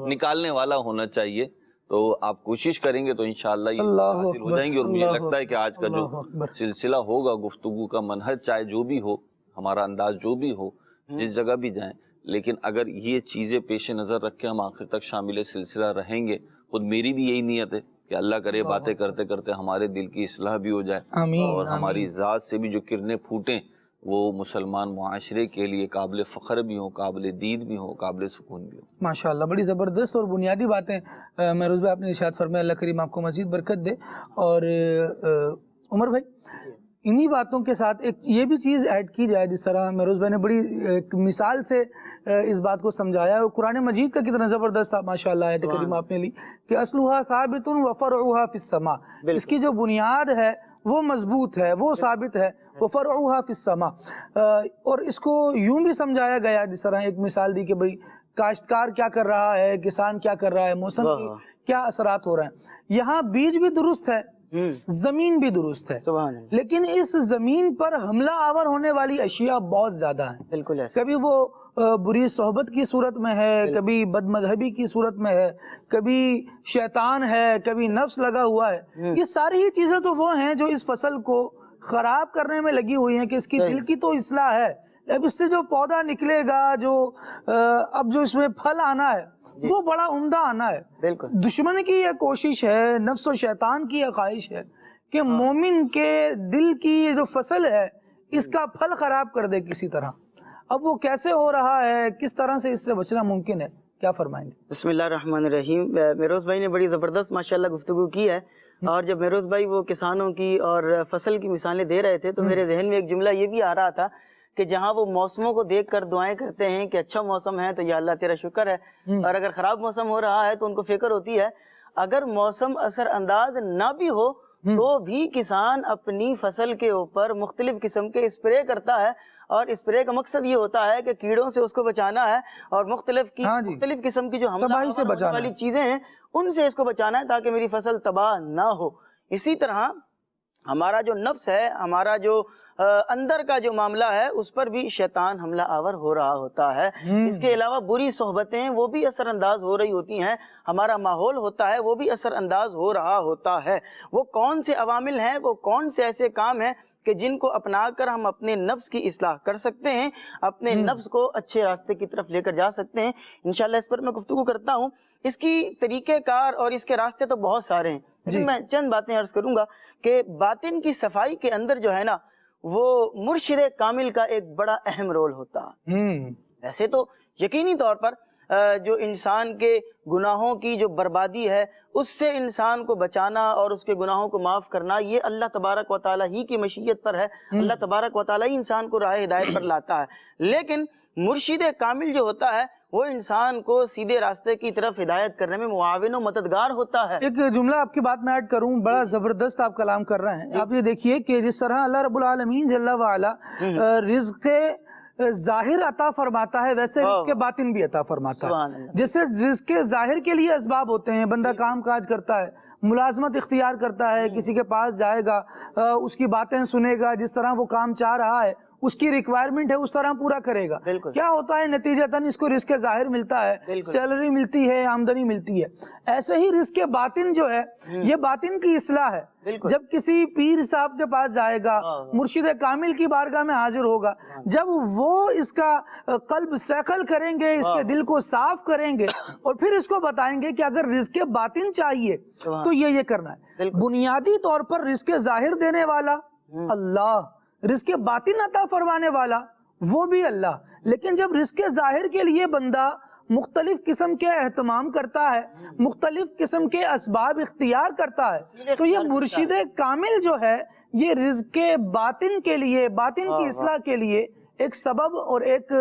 نکالنے والا ہونا چاہیے. تو آپ کوشش کریں گے تو انشاءاللہ یہ حاصل ہو جائیں گے. اور مجھے لگتا ہے کہ آج کا جو سلسلہ ہوگا، گفتگو کا منہج چاہے جو بھی ہو، ہمارا انداز جو بھی ہو، جس جگہ بھی جائیں، لیکن اگر یہ چیزیں پیش نظر رکھ کے ہم آخر تک شامل سلسلہ رہیں گے، خود میری بھی یہی نیت ہے کہ اللہ کرے باتیں کرتے کرتے ہمارے دل کی اصلاح بھی ہو جائے، اور ہماری ذات سے بھی جو کرنیں پھوٹیں وہ مسلمان معاشرے کے لیے قابل فخر بھی ہوں، قابل دید بھی ہوں، قابل سکون بھی ہوں. ماشاءاللہ بڑی زبردست اور بنیادی باتیں مہروز بھائی آپ نے ارشاد فرمایا. اللہ کریم آپ کو مزید برکت دے. اور عمر بھائی انہی باتوں کے ساتھ ایک یہ بھی چیز ایڈ کی جائے، جس طرح مہروز بھائی نے بڑی ایک مثال سے اس بات کو سمجھایا. اور قرآن مجید کا کتنا زبردست ماشاءاللہ آیت کریمہ آپ نے لی کہ اصلها ثابت وفرعها فی السماء. اس کی جو بنیاد ہے وہ مضبوط ہے، وہ ثابت ہے. وفرعها فی السماء. اور اس کو یوں بھی سمجھایا گیا جس طرح ایک مثال دی کہ بھئی کاشتکار کیا کر رہا ہے، کسان کیا کر رہا ہے، موسم کی کیا اثرات ہو رہے ہیں. یہاں بیج بھی درست ہے، زمین بھی درست ہے، لیکن اس زمین پر حملہ آور ہونے والی اشیاء بہت زیادہ ہیں. بالکل. کبھی وہ بری صحبت کی صورت میں ہے، کبھی بد مذہبی کی صورت میں ہے، کبھی شیطان ہے، کبھی نفس لگا ہوا ہے. یہ ساری ہی چیزیں تو وہ ہیں جو اس فصل کو خراب کرنے میں لگی ہوئی ہیں کہ اس کی دل کی تو اصلاح ہے. اب اس سے جو پودا نکلے گا، جو اب جو اس میں پھل آنا ہے وہ بڑا عمدہ آنا ہے. دشمن کی یہ کوشش ہے، نفس و شیطان کی یہ خواہش ہے کہ مومن کے دل کی یہ جو فصل ہے اس کا پھل خراب کر دے کسی طرح. اب وہ کیسے ہو رہا ہے، کس طرح سے اس سے بچنا ممکن ہے، کیا فرمائیں گے؟ بسم اللہ الرحمن الرحیم. مہروز بھائی نے بڑی زبردست ماشاءاللہ گفتگو کی ہے، اور جب مہروز بھائی وہ کسانوں کی اور فصل کی مثالیں دے رہے تھے تو میرے ذہن میں ایک جملہ یہ بھی آ رہا تھا کہ جہاں وہ موسموں کو دیکھ کر دعائیں کرتے ہیں کہ اچھا موسم ہے تو یا اللہ تیرا شکر ہے، اور اگر خراب موسم ہو رہا ہے تو ان کو فکر ہوتی ہے اگر موسم اثر انداز نہ بھی ہو تو بھی کسان اپنی فصل کے اوپر مختلف قسم کے اسپرے کرتا ہے، اور اسپرے کا مقصد یہ ہوتا ہے کہ کیڑوں سے اس کو بچانا ہے اور مختلف قسم کی جو تباہی سے بچانا والی چیزیں ہیں ان سے اس کو بچانا ہے تاکہ میری فصل تباہ نہ ہو۔ اسی طرح ہمارا جو نفس ہے، ہمارا جو اندر کا جو معاملہ ہے، اس پر بھی شیطان حملہ آور ہو رہا ہوتا ہے۔ اس کے علاوہ بری صحبتیں وہ بھی اثر انداز ہو رہی ہوتی ہیں، ہمارا ماحول ہوتا ہے وہ بھی اثر انداز ہو رہا ہوتا ہے۔ وہ کون سے عوامل ہیں، وہ کون سے ایسے کام ہیں کہ جن کو اپنا کر ہم اپنے نفس کی اصلاح کر سکتے ہیں، اپنے نفس کو اچھے راستے کی طرف لے کر جا سکتے ہیں۔ انشاءاللہ اس پر میں گفتگو کرتا ہوں۔ اس کی طریقہ کار اور اس کے راستے تو بہت سارے ہیں، لیکن میں چند باتیں عرض کروں گا کہ باطن کی صفائی کے اندر جو ہے نا وہ مرشد کامل کا ایک بڑا اہم رول ہوتا ہے۔ ویسے تو یقینی طور پر جو انسان کے گناہوں کی جو بربادی ہے اس سے انسان کو بچانا اور اس کے گناہوں کو معاف کرنا یہ اللہ تبارک و تعالیٰ ہی کی مشیت پر ہے، اللہ تبارک و تعالیٰ ہی انسان کو راہ ہدایت پر لاتا ہے، لیکن مرشد کامل جو ہوتا ہے وہ انسان کو سیدھے راستے کی طرف ہدایت کرنے میں معاون و مددگار ہوتا ہے۔ ایک جملہ آپ کی بات میں ایڈ کروں، بڑا زبردست آپ کلام کر رہے ہیں۔ آپ یہ دیکھیے کہ جس طرح اللہ رب العالمین جل وعلا رزق ظاہر عطا فرماتا ہے ویسے رزق باطن بھی عطا فرماتا ہے۔ جیسے رزق ظاہر کے لیے اسباب ہوتے ہیں، بندہ کام کاج کرتا ہے، ملازمت اختیار کرتا ہے، کسی کے پاس جائے گا، اس کی باتیں سنے گا، جس طرح وہ کام چاہ رہا ہے اس کی ریکوائرمنٹ ہے اس طرح پورا کرے گا۔ کیا ہوتا ہے نتیجتاً اس کو رزق ظاہر ملتا ہے، سیلری ملتی ہے، آمدنی ملتی ہے۔ ایسے ہی رزق باطن جو ہے یہ باطن کی اصلاح ہے۔ جب کسی پیر صاحب کے پاس جائے گا، مرشد کامل کی بارگاہ میں حاضر ہوگا، جب وہ اس کا قلب سیکل کریں گے، اس کے دل کو صاف کریں گے اور پھر اس کو بتائیں گے کہ اگر رزق باطن چاہیے تو یہ کرنا ہے۔ بنیادی طور پر رزق ظاہر دینے والا اللہ، رزق باطن عطا فرمانے والا وہ بھی اللہ، لیکن جب رزق ظاہر کے لیے بندہ مختلف قسم کے اہتمام کرتا ہے، مختلف قسم کے اسباب اختیار کرتا ہے، تو یہ مرشد کامل جو ہے یہ رزق باطن کے لیے، باطن کی اصلاح کے لیے ایک سبب اور ایک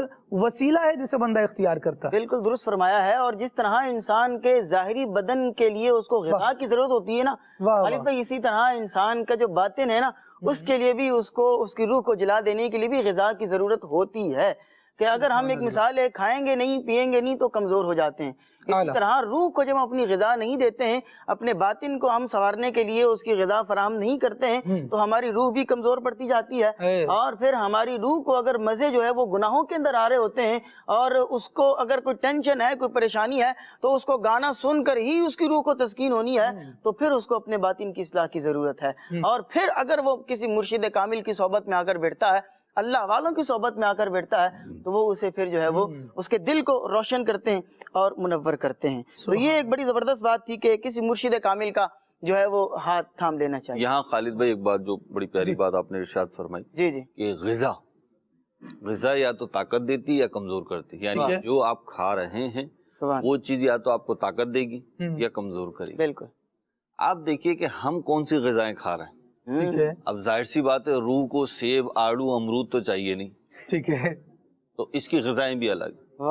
وسیلہ ہے جسے بندہ اختیار کرتا ہے۔ بالکل درست فرمایا ہے۔ اور جس طرح انسان کے ظاہری بدن کے لیے اس کو غذا کی ضرورت ہوتی ہے نا خالد بھائی، اسی طرح انسان کا جو باطن ہے نا اس کے لیے بھی اس کو اس کی روح کو جلا دینے کے لیے بھی غذا کی ضرورت ہوتی ہے، کہ اگر ہم ایک مثال ہے کھائیں گے نہیں پیئیں گے نہیں تو کمزور ہو جاتے ہیں، اسی طرح روح کو جب ہم اپنی غذا نہیں دیتے ہیں، اپنے باطن کو ہم سنوارنے کے لیے اس کی غذا فراہم نہیں کرتے ہیں تو ہماری روح بھی کمزور پڑتی جاتی ہے، اور پھر ہماری روح کو اگر مزے جو ہے وہ گناہوں کے اندر آ رہے ہوتے ہیں اور اس کو اگر کوئی ٹینشن ہے، کوئی پریشانی ہے تو اس کو گانا سن کر ہی اس کی روح کو تسکین ہونی ہے، تو پھر اس کو اپنے باطن کی اصلاح کی ضرورت ہے۔ اور پھر اگر وہ کسی مرشد کامل کی صحبت میں آ کر بیٹھتا ہے، اللہ والوں کی صحبت میں آ کر بیٹھتا ہے، تو وہ اسے پھر جو ہے وہ اس کے دل کو روشن کرتے ہیں اور منور کرتے ہیں۔ تو یہ ایک بڑی زبردست بات تھی کہ کسی مرشد کامل کا جو ہے وہ ہاتھ تھام لینا چاہیے۔ یہاں خالد بھائی ایک بات جو بڑی پیاری بات آپ نے ارشاد فرمائی کہ غذا یا تو طاقت دیتی یا کمزور کرتی، یعنی جو آپ کھا رہے ہیں وہ چیز یا تو آپ کو طاقت دے گی یا کمزور کرے گی۔ بالکل آپ دیکھیے کہ ہم کون سی غذائیں کھا رہے ہیں۔ اب ظاہر سی بات ہے روح کو سیب، آڑو، امرود تو چاہیے نہیں، ٹھیک ہے، تو اس کی غذائیں بھی الگ۔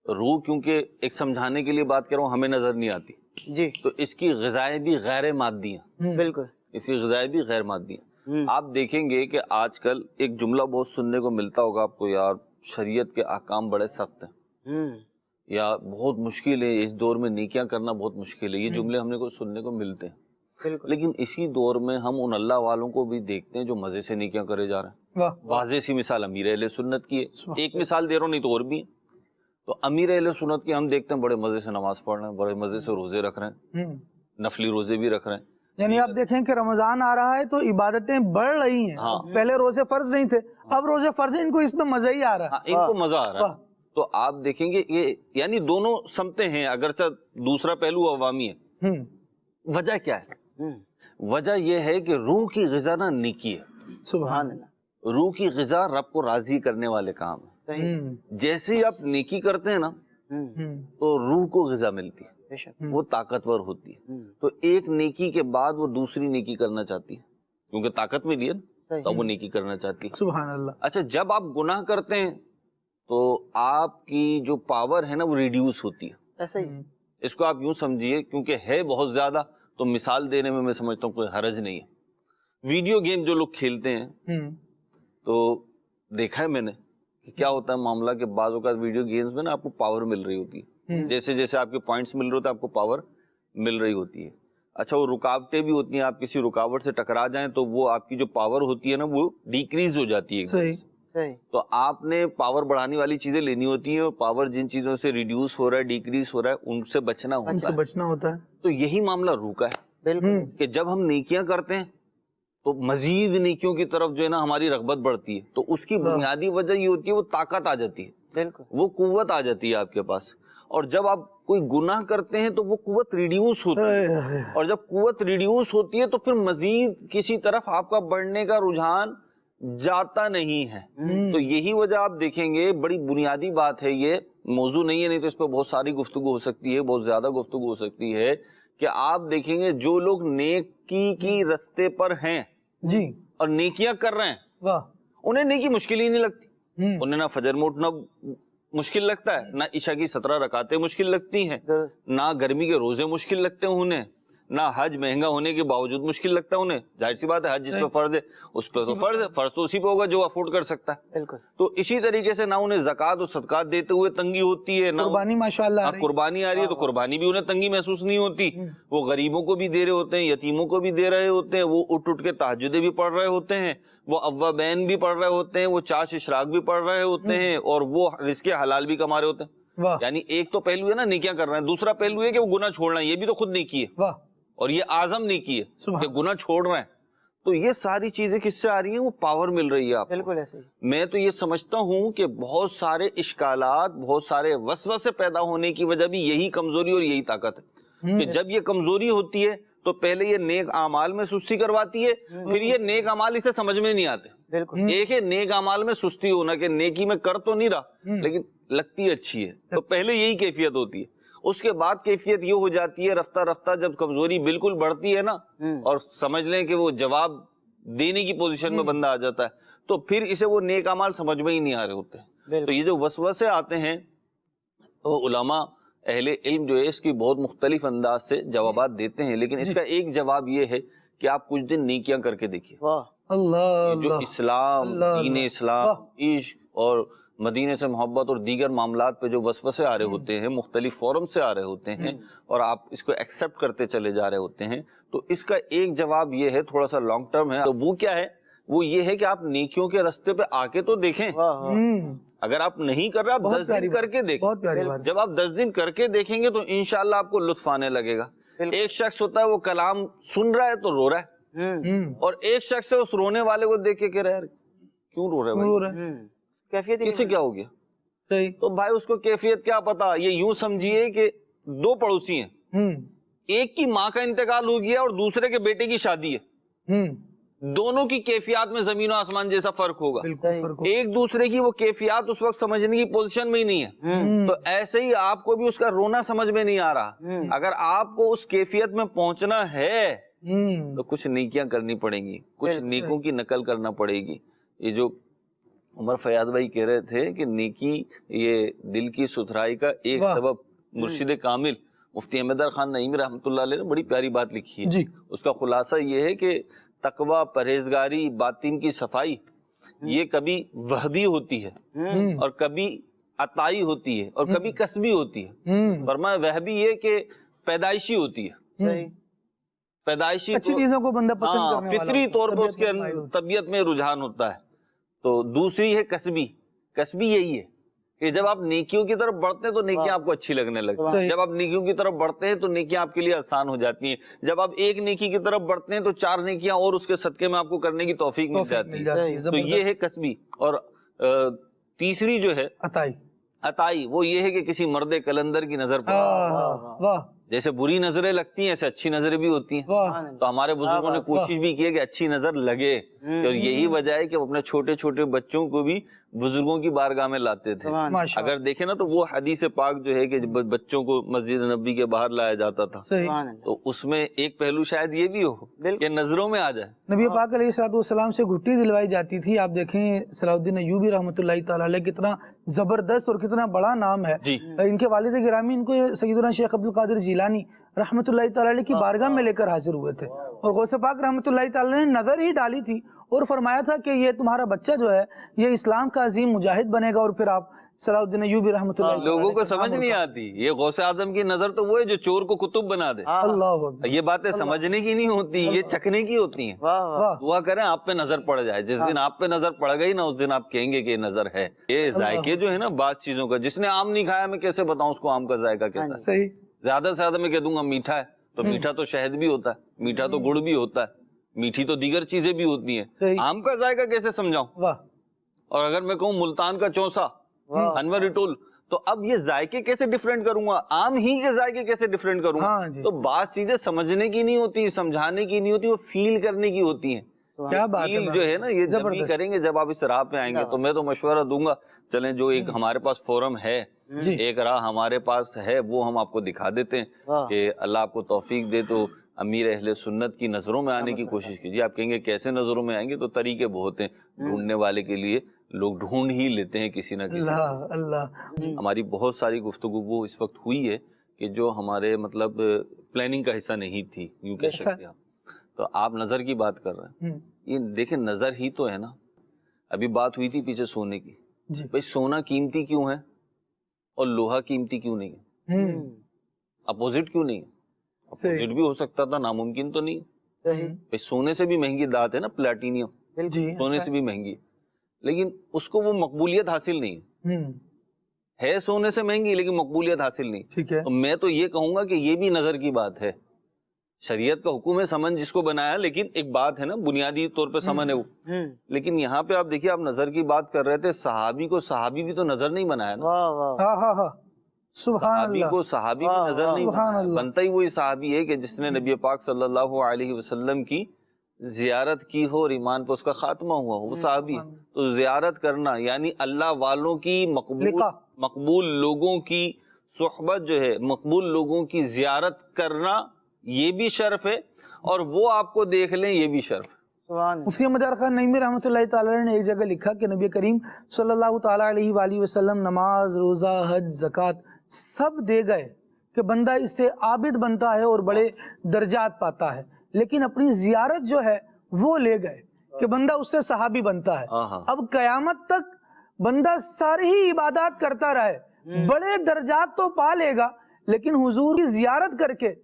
روح کیونکہ ایک سمجھانے کے لیے بات کر رہا ہوں، ہمیں نظر نہیں آتی جی، تو اس کی غذائیں بھی غیر مادی ہیں۔ بالکل، اس کی غذائیں بھی غیر مادی ہیں۔ آپ دیکھیں گے کہ آج کل ایک جملہ بہت سننے کو ملتا ہوگا آپ کو، یار شریعت کے احکام بڑے سخت ہیں یا بہت مشکل ہے، اس دور میں نیکیاں کرنا بہت مشکل ہے، یہ جملے ہم نے کو سننے کو ملتے ہیں۔ لیکن اسی دور میں ہم ان اللہ والوں کو بھی دیکھتے ہیں جو مزے سے نیکیاں کرے جا رہے ہیں۔ واضح سی مثال امیر اہل سنت کی ہے، ایک مثال دے رہا ہوں، نہیں تو اور بھی ہیں۔ تو امیر اہل سنت کی ہم دیکھتے ہیں بڑے مزے سے نماز پڑھ رہے ہیں، بڑے مزے سے روزے رکھ رہے ہیں، نفلی روزے بھی رکھ رہے ہیں۔ یعنی آپ دیکھیں کہ رمضان آ رہا ہے تو عبادتیں بڑھ رہی ہیں، پہلے روزے فرض نہیں تھے، اب روزے فرض ہیں، ان کو اس میں مزہ ہی آ رہا ہے، ان کو مزہ آ رہا ہے۔ تو آپ دیکھیں گے یہ یعنی دونوں سمتیں ہیں، اگرچہ دوسرا پہلو عوامی ہے۔ وجہ کیا ہے؟ وجہ یہ ہے کہ روح کی غذا نا نیکی ہے، سبحان اللہ، روح کی غذا رب کو راضی کرنے والے کام ہے۔ جیسے ہی آپ نیکی کرتے ہیں نا تو روح کو غذا ملتی ہے، بے شک وہ طاقتور ہوتی ہے. تو ایک نیکی کے بعد وہ دوسری نیکی کرنا چاہتی ہے کیونکہ طاقت ملی ہے نا، تو وہ نیکی کرنا چاہتی ہے. سبحان اللہ. اچھا جب آپ گناہ کرتے ہیں تو آپ کی جو پاور ہے نا وہ ریڈیوس ہوتی ہے. ایسا ہی اس کو آپ یوں سمجھیے کیونکہ ہے بہت زیادہ تو مثال دینے میں سمجھتا ہوں کوئی حرج نہیں ہے. ویڈیو گیم جو لوگ کھیلتے ہیں تو دیکھا ہے میں نے کہ کیا ہوتا ہے معاملہ کہ بعض اوقات ویڈیو گیمز میں نا آپ کو پاور مل رہی ہوتی ہے، جیسے جیسے آپ کے پوائنٹس مل رہے ہوتے ہیں آپ کو پاور مل رہی ہوتی ہے. اچھا وہ رکاوٹیں بھی ہوتی ہیں، آپ کسی رکاوٹ سے ٹکرا جائیں تو وہ آپ کی جو پاور ہوتی ہے نا وہ ڈیکریز ہو جاتی ہے. صحیح. تو آپ نے پاور بڑھانے والی چیزیں لینی ہوتی ہیں اور پاور جن چیزوں سے ریڈیوس ہو رہا ہے ڈیکریز ہو رہا ہے ان سے بچنا ہوتا ہے. تو یہی معاملہ روح کا ہے بالکل کہ جب ہم نیکیاں کرتے ہیں تو مزید نیکیوں کی طرف جو ہے نا ہماری رغبت بڑھتی ہے. تو اس کی بنیادی وجہ یہ ہوتی ہے وہ طاقت آ جاتی ہے، بالکل وہ قوت آ جاتی ہے آپ کے پاس. اور جب آپ کوئی گناہ کرتے ہیں تو وہ قوت ریڈیوس ہوتی ہے، اور جب قوت ریڈیوس ہوتی ہے تو پھر مزید کسی طرف آپ کا بڑھنے کا رجحان جاتا نہیں ہے. تو یہی وجہ آپ دیکھیں گے، بڑی بنیادی بات ہے، یہ موضوع نہیں ہے نہیں تو اس پہ بہت ساری گفتگو ہو سکتی ہے، بہت زیادہ گفتگو ہو سکتی ہے کہ آپ دیکھیں گے جو لوگ نیکی کی رستے پر ہیں جی اور نیکیاں کر رہے ہیں واہ انہیں نیکی مشکل ہی نہیں لگتی. انہیں نہ فجر میں اٹھنا مشکل لگتا ہے، نہ عشاء کی 17 رکعتیں مشکل لگتی ہیں، نہ گرمی کے روزے مشکل لگتے ہیں انہیں، نہ حج مہنگا ہونے کے باوجود مشکل لگتا ہے انہیں. ظاہر سی بات ہے حج جس پہ فرض ہے اس پہ تو فرض ہے، فرض تو اسی پہ ہوگا جو افورڈ کر سکتا ہے. بالکل. تو اسی طریقے سے نہ انہیں زکوٰۃ اور صدقات دیتے ہوئے تنگی ہوتی ہے، نہ قربانی ماشاءاللہ آ رہی ہے. قربانی آ رہی ہے تو قربانی بھی انہیں تنگی محسوس نہیں ہوتی. وہ غریبوں کو بھی دے رہے ہوتے ہیں، یتیموں کو بھی دے رہے ہوتے ہیں، وہ اٹھ اٹھ کے تہجدیں بھی پڑھ رہے ہوتے ہیں، وہ اوابین بھی پڑھ رہے ہوتے ہیں، وہ چاش اشراق بھی پڑھ رہے ہوتے ہیں، اور وہ رزق حلال بھی کما رہے ہوتے ہیں. یعنی ایک تو پہلو ہے نا نیکیاں کر رہے ہیں، دوسرا پہلو ہے کہ وہ گناہ چھوڑنا ہے، یہ بھی تو خود نیکی ہے اور یہ اعظم نیکی ہے کہ گناہ چھوڑ رہے ہیں. تو یہ ساری چیزیں کس سے آ رہی ہیں؟ وہ پاور مل رہی ہے آپ کو. بالکل ایسے ہی. میں تو یہ سمجھتا ہوں کہ بہت سارے اشکالات، بہت سارے وسوسے پیدا ہونے کی وجہ بھی یہی کمزوری اور یہی طاقت ہے کہ جب یہ کمزوری ہوتی ہے تو پہلے یہ نیک اعمال میں سستی کرواتی ہے، پھر یہ نیک اعمال اسے سمجھ میں نہیں آتے. بالکل. ایک ہے نیک اعمال میں سستی ہونا کہ نیکی میں کر تو نہیں رہا لیکن لگتی اچھی ہے، تو پہلے یہی کیفیت ہوتی ہے. اس کے بعد کیفیت یہ ہو جاتی ہے رفتہ رفتہ جب کمزوری بالکل بڑھتی ہے نا اور سمجھ لیں کہ وہ جواب دینے کی پوزیشن میں بندہ آ جاتا ہے تو پھر اسے وہ نیک اعمال سمجھ میں ہی نہیں آ رہے ہوتے. تو یہ جو وسوسے آتے ہیں وہ علماء اہل علم جو ہے اس کی بہت مختلف انداز سے جوابات دیتے ہیں، لیکن اس کا ایک جواب یہ ہے کہ آپ کچھ دن نیکیاں کر کے دیکھیے. جو اسلام، دین اسلام، عشق اور مدینے سے محبت اور دیگر معاملات پہ جو وسوسے آ رہے ہوتے ہیں، مختلف فورم سے آ رہے ہوتے ہیں اور آپ اس کو ایکسپٹ کرتے چلے جا رہے ہوتے ہیں، تو اس کا ایک جواب یہ ہے، تھوڑا سا لانگ ٹرم ہے. تو وہ کیا ہے؟ وہ یہ ہے کہ آپ نیکیوں کے راستے پہ آ کے تو دیکھیں. اگر آپ نہیں کر رہے، آپ 10 دن کر کے دیکھیں. جب آپ 10 دن کر کے دیکھیں گے تو انشاءاللہ آپ کو لطف آنے لگے گا. ایک شخص ہوتا ہے وہ کلام سن رہا ہے تو رو رہا ہے، اور ایک شخص ہے اس رونے والے کو دیکھ کے کہہ رہا ہے کیوں رو رہا ہے، کیفیت کسے کیا ہو گیا؟ تو بھائی اس کو کیفیت کیا پتا. یہ یوں سمجھیے کہ دو پڑوسی ہیں، ایک کی ماں کا انتقال ہو گیا اور دوسرے کے بیٹے کی شادی ہے. دونوں کی کیفیات میں زمین و آسمان جیسا فرق ہوگا. ایک دوسرے کی وہ کیفیات اس وقت سمجھنے کی پوزیشن میں ہی نہیں ہے. تو ایسے ہی آپ کو بھی اس کا رونا سمجھ میں نہیں آ رہا. اگر آپ کو اس کیفیت میں پہنچنا ہے تو کچھ نیکیاں کرنی پڑیں گی، کچھ نیکوں کی نقل کرنا پڑے گی. یہ جو عمر فیاض بھائی کہہ رہے تھے کہ نیکی یہ دل کی ستھرائی کا ایک سبب، مرشد کامل مفتی احمد خان نعیمی رحمۃ اللہ علیہ نے بڑی پیاری بات لکھی ہے. اس کا خلاصہ یہ ہے کہ تقوی، پرہیزگاری، باطن کی صفائی یہ کبھی وہبی ہوتی ہے اور کبھی عطائی ہوتی ہے اور کبھی کسبی ہوتی ہے. فرمایا وہبی یہ کہ پیدائشی ہوتی ہے، پیدائشی اچھی چیزوں کو بندہ پسند کرنے والا، فطری طور پر اس کے طبیعت میں رجحان ہوتا ہے. تو دوسری ہے کسبی. کسبی یہی ہے کہ جب آپ نیکیوں کی طرف بڑھتے ہیں تو نیکیاں آپ کو اچھی لگنے لگتی ہیں. جب آپ نیکیوں کی طرف بڑھتے ہیں تو نیکیاں آپ کے لیے آسان ہو جاتی ہیں. جب آپ ایک نیکی کی طرف بڑھتے ہیں تو 4 نیکیاں اور اس کے صدقے میں آپ کو کرنے کی توفیق مل جاتی ہے. تو یہ ہے کسبی. اور تیسری جو ہے عطائی، وہ یہ ہے کہ کسی مرد کلندر کی نظر پڑ، جیسے بری نظریں لگتی ہیں ایسے اچھی نظریں بھی ہوتی ہیں. واہ تو ہمارے بزرگوں نے کوشش بھی کی ہے کہ اچھی نظر لگے, اور یہی وجہ ہے کہ وہ اپنے چھوٹے چھوٹے بچوں کو بھی بزرگوں کی بارگاہ میں لاتے تھے. ماشاء اگر دیکھیں نا تو وہ حدیث پاک جو ہے کہ بچوں کو مسجد نبی کے باہر لایا جاتا تھا, صحیح. تو اس میں ایک پہلو شاید یہ بھی ہو کہ نظروں میں آ جائے. نبی پاک علیہ الصلوۃ والسلام سے گھٹی دلوائی جاتی تھی. آپ دیکھیں صلاح الدین ایوبی رحمۃ اللہ تعالی علیہ کتنا زبردست اور کتنا بڑا نام ہے. جی. ان کے والد گرامی ان کو سیدنا شیخ عبد القادر جیلانی رحمۃ اللہ تعالی علیہ کی بارگاہ میں لے کر حاضر ہوئے تھے, اور غوث پاک رحمۃ اللہ تعالی نے نظر ہی ڈالی تھی اور فرمایا تھا کہ یہ تمہارا بچہ جو ہے یہ اسلام کا عظیم مجاہد بنے گا. اور پھر آپ صلاح الدین ایوبی رحمۃ اللہ لوگوں کو سمجھ نہیں آتی. یہ غوث اعظم کی نظر تو وہ ہے جو چور کو کتب بنا دے. اللہ اکبر. یہ باتیں سمجھنے کی نہیں ہوتی, یہ چکھنے کی ہوتی ہیں. واہ دعا کریں آپ پہ نظر پڑ جائے. جس دن آپ پہ نظر پڑ گئی نا اس دن آپ کہیں گے کہ یہ نظر ہے. یہ ذائقے جو ہے نا بعض چیزوں کا, جس نے آم نہیں کھایا میں کیسے بتاؤں اس کو آم کا ذائقہ کیسا ہے. صحیح. زیادہ سے زیادہ میں کہہ دوں گا میٹھا ہے, تو میٹھا تو شہد بھی ہوتا ہے, میٹھا تو گڑ بھی ہوتا ہے, میٹھی تو دیگر چیزیں بھی ہوتی ہیں. صحیح. آم کا ذائقہ کیسے سمجھاؤں؟ واہ اور اگر میں کہوں ملتان کا چونسا, انور اٹول, تو اب یہ ذائقے کیسے ڈیفرنٹ کروں گا, عام ہی کے ذائقے کیسے ڈیفرنٹ کروں گا؟ ہاں جی. تو بعض چیزیں سمجھنے کی نہیں ہوتی, سمجھانے کی نہیں ہوتی, وہ فیل کرنے کی ہوتی ہیں. کیا بات ہے. فیل جو ہے نا یہ جب بھی کریں گے جب آپ اس راہ پہ آئیں گے. تو میں تو مشورہ دوں گا, چلیں جو ایک ہمارے پاس فورم ہے, ایک راہ ہمارے پاس ہے, وہ ہم آپ کو دکھا دیتے ہیں کہ اللہ آپ کو توفیق دے. تو امیر اہل سنت کی نظروں میں آنے کی کوشش کیجیے. آپ کہیں گے کیسے نظروں میں آئیں گے, تو طریقے بہت ہیں ڈھونڈنے والے کے لیے, لوگ ڈھونڈ ہی لیتے ہیں کسی نہ کسی. اللہ اللہ. ہماری بہت ساری گفتگو وہ اس وقت ہوئی ہے کہ جو ہمارے مطلب پلاننگ کا حصہ نہیں تھی, یوں کہہ سکتے ہیں. تو آپ نظر کی بات کر رہے ہیں, یہ دیکھیں نظر ہی تو ہے نا. ابھی بات ہوئی تھی پیچھے سونے کی, بھائی سونا قیمتی کیوں ہے اور لوہا قیمتی کیوں نہیں ہے؟ اپوزٹ کیوں نہیں ہے؟ اپوزٹ بھی ہو سکتا تھا, ناممکن تو نہیں. بھائی سونے سے بھی مہنگی دھات ہے نا پلیٹینیم, سونے سے بھی مہنگی, لیکن اس کو وہ مقبولیت حاصل نہیں ہے. سونے سے مہنگی لیکن مقبولیت حاصل نہیں. ٹھیک ہے. تو میں تو یہ کہوں گا کہ یہ بھی نظر کی بات ہے. شریعت کا حکم ہے سمن جس کو بنایا, لیکن ایک بات ہے نا بنیادی طور پہ سمن ہے وہ. لیکن یہاں پہ آپ دیکھیے, آپ نظر کی بات کر رہے تھے, صحابی کو صحابی بھی تو نظر نہیں بنایا نا. ہاں ہاں ہاں, سبحان صحابی اللہ. کو صحابی بھی نظر نہیں بنایا. بنتا ہی وہی صحابی ہے کہ جس نے نبی پاک صلی اللہ علیہ وسلم کی زیارت کی ہو اور ایمان پہ اس کا خاتمہ ہوا ہو, وہ صحابی ہے. تو زیارت کرنا یعنی اللہ والوں کی مقبول لوگوں کی صحبت جو ہے, مقبول لوگوں کی زیارت کرنا, یہ بھی شرف ہے, اور وہ آپ کو دیکھ لیں یہ بھی شرف ہے. مفتی احمد یار خان نعیمی رحمۃ اللہ تعالی نے ایک جگہ لکھا کہ نبی کریم صلی اللہ تعالی علیہ وآلہ وسلم نماز, روزہ, حج, زکوٰۃ سب دے گئے کہ بندہ اس سے عابد بنتا ہے اور بڑے درجات پاتا ہے, لیکن اپنی زیارت جو ہے وہ لے گئے کہ بندہ اس سے صحابی بنتا ہے. اب قیامت تک بندہ ساری ہی عبادات کرتا رہے, بڑے درجات تو پا لے گا, لیکن حضور کی زیارت کر کے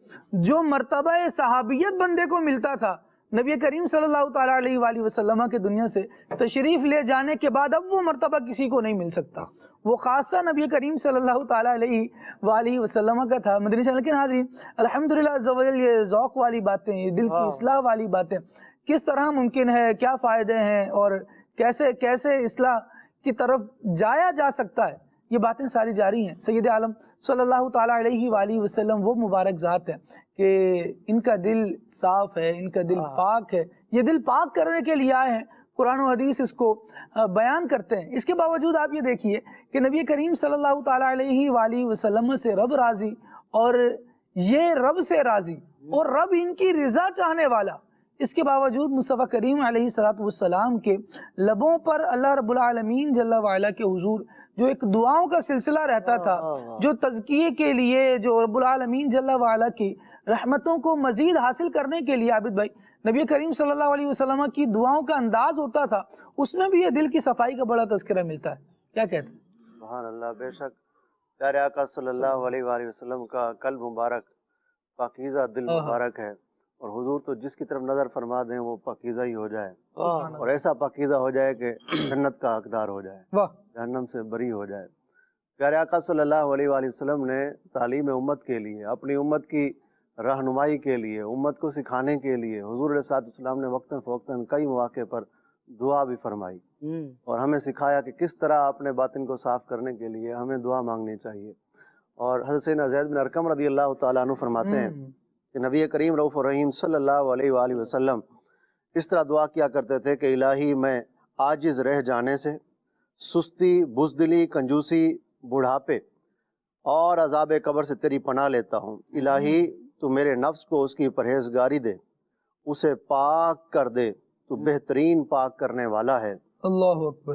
جو مرتبہ صحابیت بندے کو ملتا تھا, نبی کریم صلی اللہ تعالیٰ علیہ وآلہ وسلم کے دنیا سے تشریف لے جانے کے بعد اب وہ مرتبہ کسی کو نہیں مل سکتا. وہ خاصہ نبی کریم صلی اللہ تعالیٰ علیہ وآلہ وسلم کا تھا. مدنی چینل کے ناظرین, الحمدللہ عز و جل, یہ ذوق والی باتیں, یہ دل کی اصلاح والی باتیں کس طرح ممکن ہے, کیا فائدے ہیں, اور کیسے کیسے اصلاح کی طرف جایا جا سکتا ہے, یہ باتیں ساری جاری ہیں. سید عالم صلی اللہ تعالیٰ علیہ وآلہ وسلم وہ مبارک ذات ہیں کہ ان کا دل صاف ہے, ان کا دل پاک ہے. یہ دل پاک کرنے کے لیے آئے ہیں, قرآن و حدیث اس کو بیان کرتے ہیں. اس کے باوجود آپ یہ دیکھیے کہ نبی کریم صلی اللہ تعالیٰ علیہ وآلہ وسلم سے رب راضی, اور یہ رب سے راضی, اور رب ان کی رضا چاہنے والا. اس کے باوجود مصطفیٰ کریم علیہ الصلوۃ والسلام کے لبوں پر اللہ رب العالمین جل وعلا کے حضور جو ایک دعاؤں کا سلسلہ رہتا تھا, جو تزکیے کے لیے, جو رب العالمین جل وعلا کی رحمتوں کو مزید حاصل کرنے کے لیے, عابد بھائی, نبی کریم صلی اللہ علیہ وسلم کی دعاؤں کا انداز ہوتا تھا, اس میں بھی یہ دل کی صفائی کا بڑا تذکرہ ملتا ہے. کیا کہتے ہیں؟ سبحان اللہ. بے شک پیارے آقا صلی اللہ علیہ وآلہ وسلم کا قلب مبارک, پاکیزہ دل مبارک ہے, اور حضور تو جس کی طرف نظر فرما دیں وہ پاکیزہ ہی ہو جائے, اور ایسا پاکیزہ ہو جائے کہ جنت کا حقدار ہو جائے, جہنم سے بری ہو جائے. پیارے آقا صلی اللہ علیہ وآلہ وسلم نے تعلیم امت کے لیے, اپنی امت کی رہنمائی کے لیے, امت کو سکھانے کے لیے حضور علیہ السلام نے وقتاً فوقتاً کئی مواقع پر دعا بھی فرمائی, اور ہمیں سکھایا کہ کس طرح اپنے باطن کو صاف کرنے کے لیے ہمیں دعا مانگنی چاہیے. اور حضرت سیدنا زید بن ارقم رضی اللہ تعالیٰ عنہ فرماتے ہیں کہ نبی کریم رؤوف الرحیم صلی اللہ علیہ وآلہ وسلم اس طرح دعا کیا کرتے تھے کہ الہی میں عاجز رہ جانے سے، سستی، بزدلی، کنجوسی، بڑھاپے اور عذاب قبر سے تیری پناہ لیتا ہوں۔ الہی تو میرے نفس کو اس کی پرہیزگاری دے، اسے پاک کر دے، تو بہترین پاک کرنے والا ہے۔ اللہ اکبر۔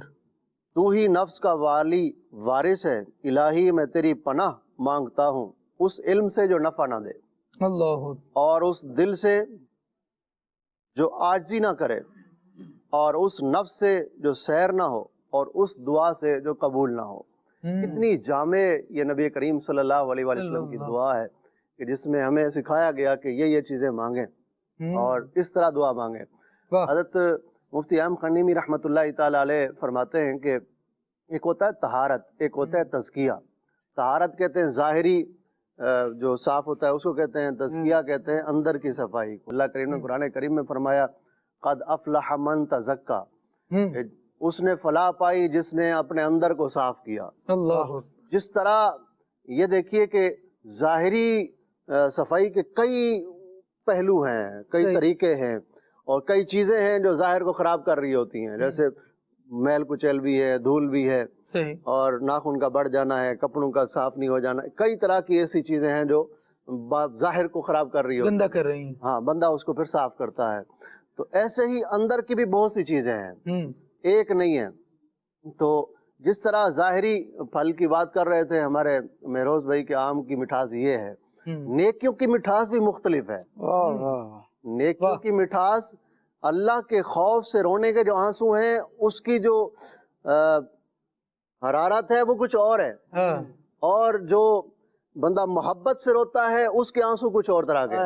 تو ہی نفس کا والی وارث ہے، الہی میں تیری پناہ مانگتا ہوں اس علم سے جو نفع نہ دے، اللہ اکبر۔ اور اس دل سے جو عاجزی نہ کرے، اور اس نفس سے جو سیر نہ ہو، اور اس دعا سے جو قبول نہ ہو۔ کتنی جامع یہ نبی کریم صلی اللہ علیہ وآلہ وسلم کی دعا ہے کہ جس میں ہمیں سکھایا گیا کہ یہ چیزیں مانگیں اور اس طرح دعا مانگیں۔ حضرت مفتی اعظم خنیمی رحمۃ اللہ تعالی علیہ فرماتے ہیں کہ ایک ہوتا ہے طہارت، ایک ہوتا ہے تزکیہ۔ طہارت کہتے ہیں ظاہری جو صاف ہوتا ہے اس کو کہتے ہیں، تزکیہ کہتے ہیں اندر کی صفائی کو۔ اللہ کریم نے قرآن کریم میں فرمایا قد افلح من تزکا، اس نے فلاح پائی جس نے اپنے اندر کو صاف کیا۔ اللہ جس طرح یہ دیکھیے کہ ظاہری صفائی کے کئی پہلو ہیں، کئی طریقے ہیں، اور کئی چیزیں ہیں جو ظاہر کو خراب کر رہی ہوتی ہیں، جیسے میل کچیل بھی ہے، دھول بھی ہے، اور ناخن کا بڑھ جانا ہے، کپڑوں کا صاف نہیں ہو جانا، کئی طرح کی ایسی چیزیں ہیں جو ظاہر کو خراب کر رہی ہوتی ہیں، گندہ کر رہی ہیں۔ ہاں، بندہ اس کو پھر صاف کرتا ہے۔ تو ایسے ہی اندر کی بھی بہت سی چیزیں ہیں، ایک نہیں ہے۔ تو جس طرح ظاہری پھل کی بات کر رہے تھے ہمارے مہروز بھائی کے آم کی مٹھاس یہ ہے، نیکیوں کی مٹھاس بھی مختلف ہے۔ نیکیوں کی مٹھاس اللہ کے خوف سے رونے کے جو آنسو ہیں اس کی جو حرارت ہے وہ کچھ اور ہے، اور جو بندہ محبت سے روتا ہے اس کے آنسو کچھ اور طرح کے۔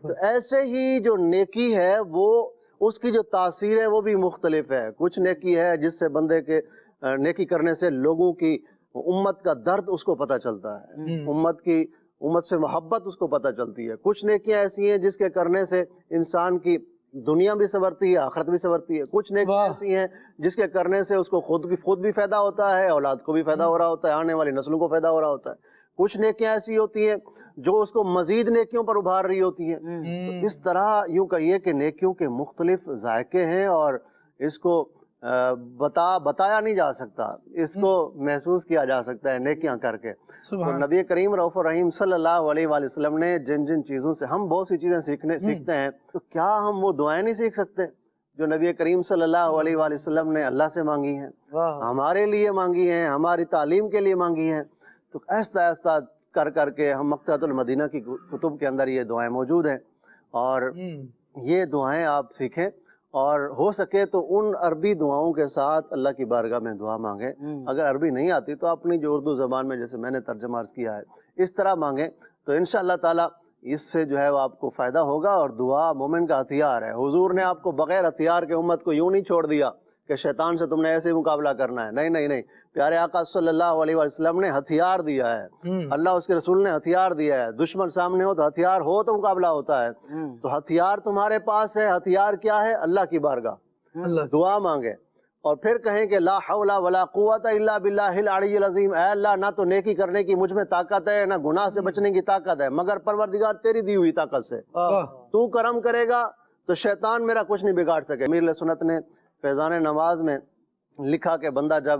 تو ایسے ہی جو نیکی ہے وہ اس کی جو تاثیر ہے وہ بھی مختلف ہے۔ کچھ نیکی ہے جس سے بندے کے نیکی کرنے سے لوگوں کی امت کا درد اس کو پتہ چلتا ہے، امت سے محبت اس کو پتہ چلتی ہے۔ کچھ نیکیاں ایسی ہیں جس کے کرنے سے انسان کی دنیا بھی سنورتی ہے، آخرت بھی سنورتی ہے۔ کچھ نیکیاں ایسی ہیں جس کے کرنے سے اس کو خود بھی فائدہ ہوتا ہے، اولاد کو بھی فائدہ ہو رہا ہوتا ہے، آنے والی نسلوں کو فائدہ ہو رہا ہوتا ہے۔ کچھ نیکیاں ایسی ہوتی ہیں جو اس کو مزید نیکیوں پر ابھار رہی ہوتی ہیں۔ تو اس طرح یوں کہیے کہ نیکیوں کے مختلف ذائقے ہیں، اور اس کو بتایا نہیں جا سکتا، اس کو محسوس کیا جا سکتا ہے نیکیاں کر کے۔ تو نبی کریم رؤوف الرحیم صلی اللہ علیہ وآلہ وسلم نے جن جن چیزوں سے ہم بہت سی چیزیں سیکھتے ہیں، تو کیا ہم وہ دعائیں نہیں سیکھ سکتے جو نبی کریم صلی اللہ علیہ وآلہ وسلم نے اللہ سے مانگی ہیں، ہمارے لیے مانگی ہیں، ہماری تعلیم کے لیے مانگی ہیں؟ تو آہستہ آہستہ کر کے ہم مکتبۃ المدینہ کی کتب کے اندر یہ دعائیں موجود ہیں، اور یہ دعائیں آپ سیکھیں، اور ہو سکے تو ان عربی دعاؤں کے ساتھ اللہ کی بارگاہ میں دعا مانگیں۔ اگر عربی نہیں آتی تو اپنی جو اردو زبان میں جیسے میں نے ترجمہ عرض کیا ہے اس طرح مانگیں، تو انشاءاللہ تعالی اس سے جو ہے وہ آپ کو فائدہ ہوگا۔ اور دعا مومن کا ہتھیار ہے۔ حضور نے آپ کو بغیر ہتھیار کے امت کو یوں نہیں چھوڑ دیا کہ شیطان سے تم نے ایسے مقابلہ کرنا ہے، نہیں نہیں نہیں، پیارے آقا صلی اللہ علیہ وسلم نے ہتھیار دیا ہے، اللہ اس کے رسول نے ہتھیار دیا ہے۔ دشمن سامنے ہو تو ہتھیار ہو تو مقابلہ ہوتا ہے، تو ہتھیار تمہارے پاس ہے۔ ہتھیار کیا ہے؟ اللہ کی بارگاہ، دعا مانگے، اور پھر کہیں کہ لا حول ولا قوت الا باللہ العلی العظیم، اے اللہ نہ تو نیکی کرنے کی مجھ میں طاقت ہے، نہ گناہ سے بچنے کی طاقت ہے، مگر پروردگار تیری دی ہوئی طاقت سے تو کرم کرے گا تو شیطان میرا کچھ نہیں بگاڑ سکے۔ امیر سنت نے فیضان نواز میں لکھا کہ بندہ جب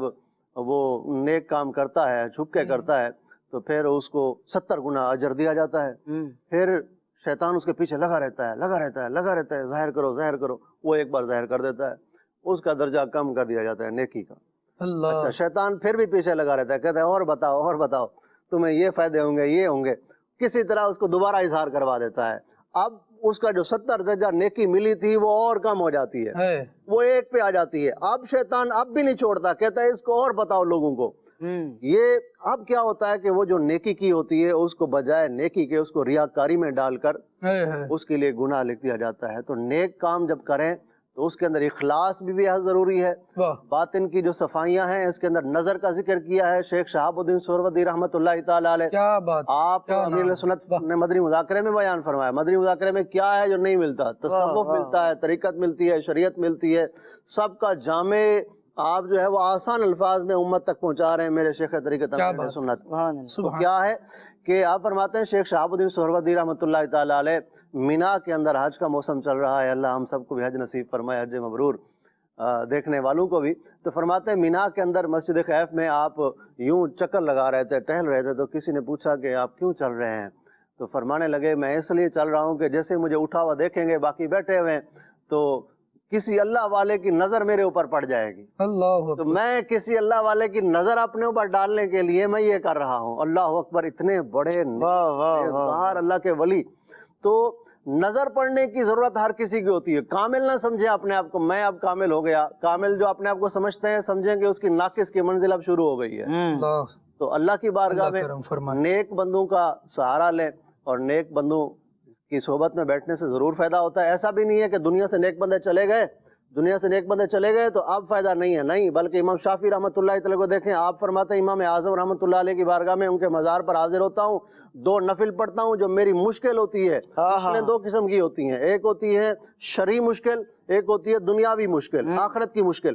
وہ نیک کام کرتا ہے، چھپ کے کرتا ہے، تو پھر اس کو 70 گنا اجر دیا جاتا ہے۔ پھر شیطان اس کے پیچھے لگا رہتا ہے، ظاہر کرو، وہ ایک بار ظاہر کر دیتا ہے، اس کا درجہ کم کر دیا جاتا ہے نیکی کا۔ اچھا، شیطان پھر بھی پیچھے لگا رہتا ہے، کہتا ہے اور بتاؤ تمہیں یہ فائدے ہوں گے، یہ ہوں گے، کسی طرح اس کو دوبارہ اظہار کروا دیتا ہے۔ اب اس کا جو 70 درجہ نیکی ملی تھی وہ اور کم ہو جاتی ہے، وہ 1 پہ آ جاتی ہے۔ اب شیطان اب بھی نہیں چھوڑتا، کہتا ہے اس کو اور بتاؤ لوگوں کو۔ یہ اب کیا ہوتا ہے کہ وہ جو نیکی کی ہوتی ہے اس کو بجائے نیکی کے اس کو ریاکاری میں ڈال کر اس کے لیے گناہ لکھ دیا جاتا ہے۔ تو نیک کام جب کریں تو اس کے اندر اخلاص بھی بہت ضروری ہے، باطن کی جو صفائیاں ہیں اس کے اندر نظر کا ذکر کیا ہے شیخ شہاب الدین سہروردی رحمۃ اللہ تعالی علیہ۔ آپ امیر سنت نے مدنی مذاکرے میں بیان فرمایا، مدنی مذاکرے میں کیا ہے جو نہیں ملتا؟ تصوف ملتا ہے، طریقت ملتی ہے، شریعت ملتی ہے، سب کا جامع آپ جو ہے وہ آسان الفاظ میں امت تک پہنچا رہے ہیں میرے شیخ طریقت سنت. تو کیا ہے کہ آپ فرماتے ہیں شیخ شہاب الدین سہروردی رحمۃ اللہ تعالیٰ علیہ مینا کے اندر حج کا موسم چل رہا ہے، اللہ ہم سب کو بھی حج نصیب فرمائے، حج مبرور دیکھنے والوں کو بھی. تو فرماتے ہیں مینا کے اندر مسجد خیف میں آپ یوں چکر لگا رہے تھے، ٹہل رہے تھے، تو کسی نے پوچھا کہ آپ کیوں چل رہے ہیں؟ تو فرمانے لگے میں اس لیے چل رہا ہوں کہ جیسے مجھے اٹھا ہوا دیکھیں گے باقی بیٹھے ہوئے ہیں تو کسی اللہ والے کی نظر میرے اوپر پڑ جائے گی. اللہ تو میں کسی اللہ والے کی نظر اپنے اوپر ڈالنے کے لیے میں یہ کر رہا ہوں. اللہ اکبر، اتنے بڑے باہر اللہ کے ولی. تو نظر پڑنے کی ضرورت ہر کسی کی ہوتی ہے. کامل نہ سمجھے اپنے آپ کو میں اب کامل ہو گیا. کامل جو اپنے آپ کو سمجھتے ہیں سمجھیں کہ اس کی ناقص کی منزل اب شروع ہو گئی ہے. تو اللہ کی بارگاہ میں نیک بندوں کا سہارا لیں اور نیک بندوں کی صحبت میں بیٹھنے سے ضرور فائدہ ہوتا ہے. ایسا بھی نہیں ہے کہ دنیا سے نیک بندے چلے گئے تو اب فائدہ نہیں ہے، نہیں، بلکہ امام شافعی رحمۃ اللہ تعالیٰ کو دیکھیں، آپ فرماتے ہیں امام اعظم رحمۃ اللہ علیہ کی بارگاہ میں ان کے مزار پر حاضر ہوتا ہوں، 2 نفل پڑھتا ہوں جو میری مشکل ہوتی ہے. مشکلیں 2 قسم کی ہوتی ہیں، ایک ہوتی ہے شرعی مشکل، ایک ہوتی ہے دنیاوی مشکل، آخرت کی مشکل.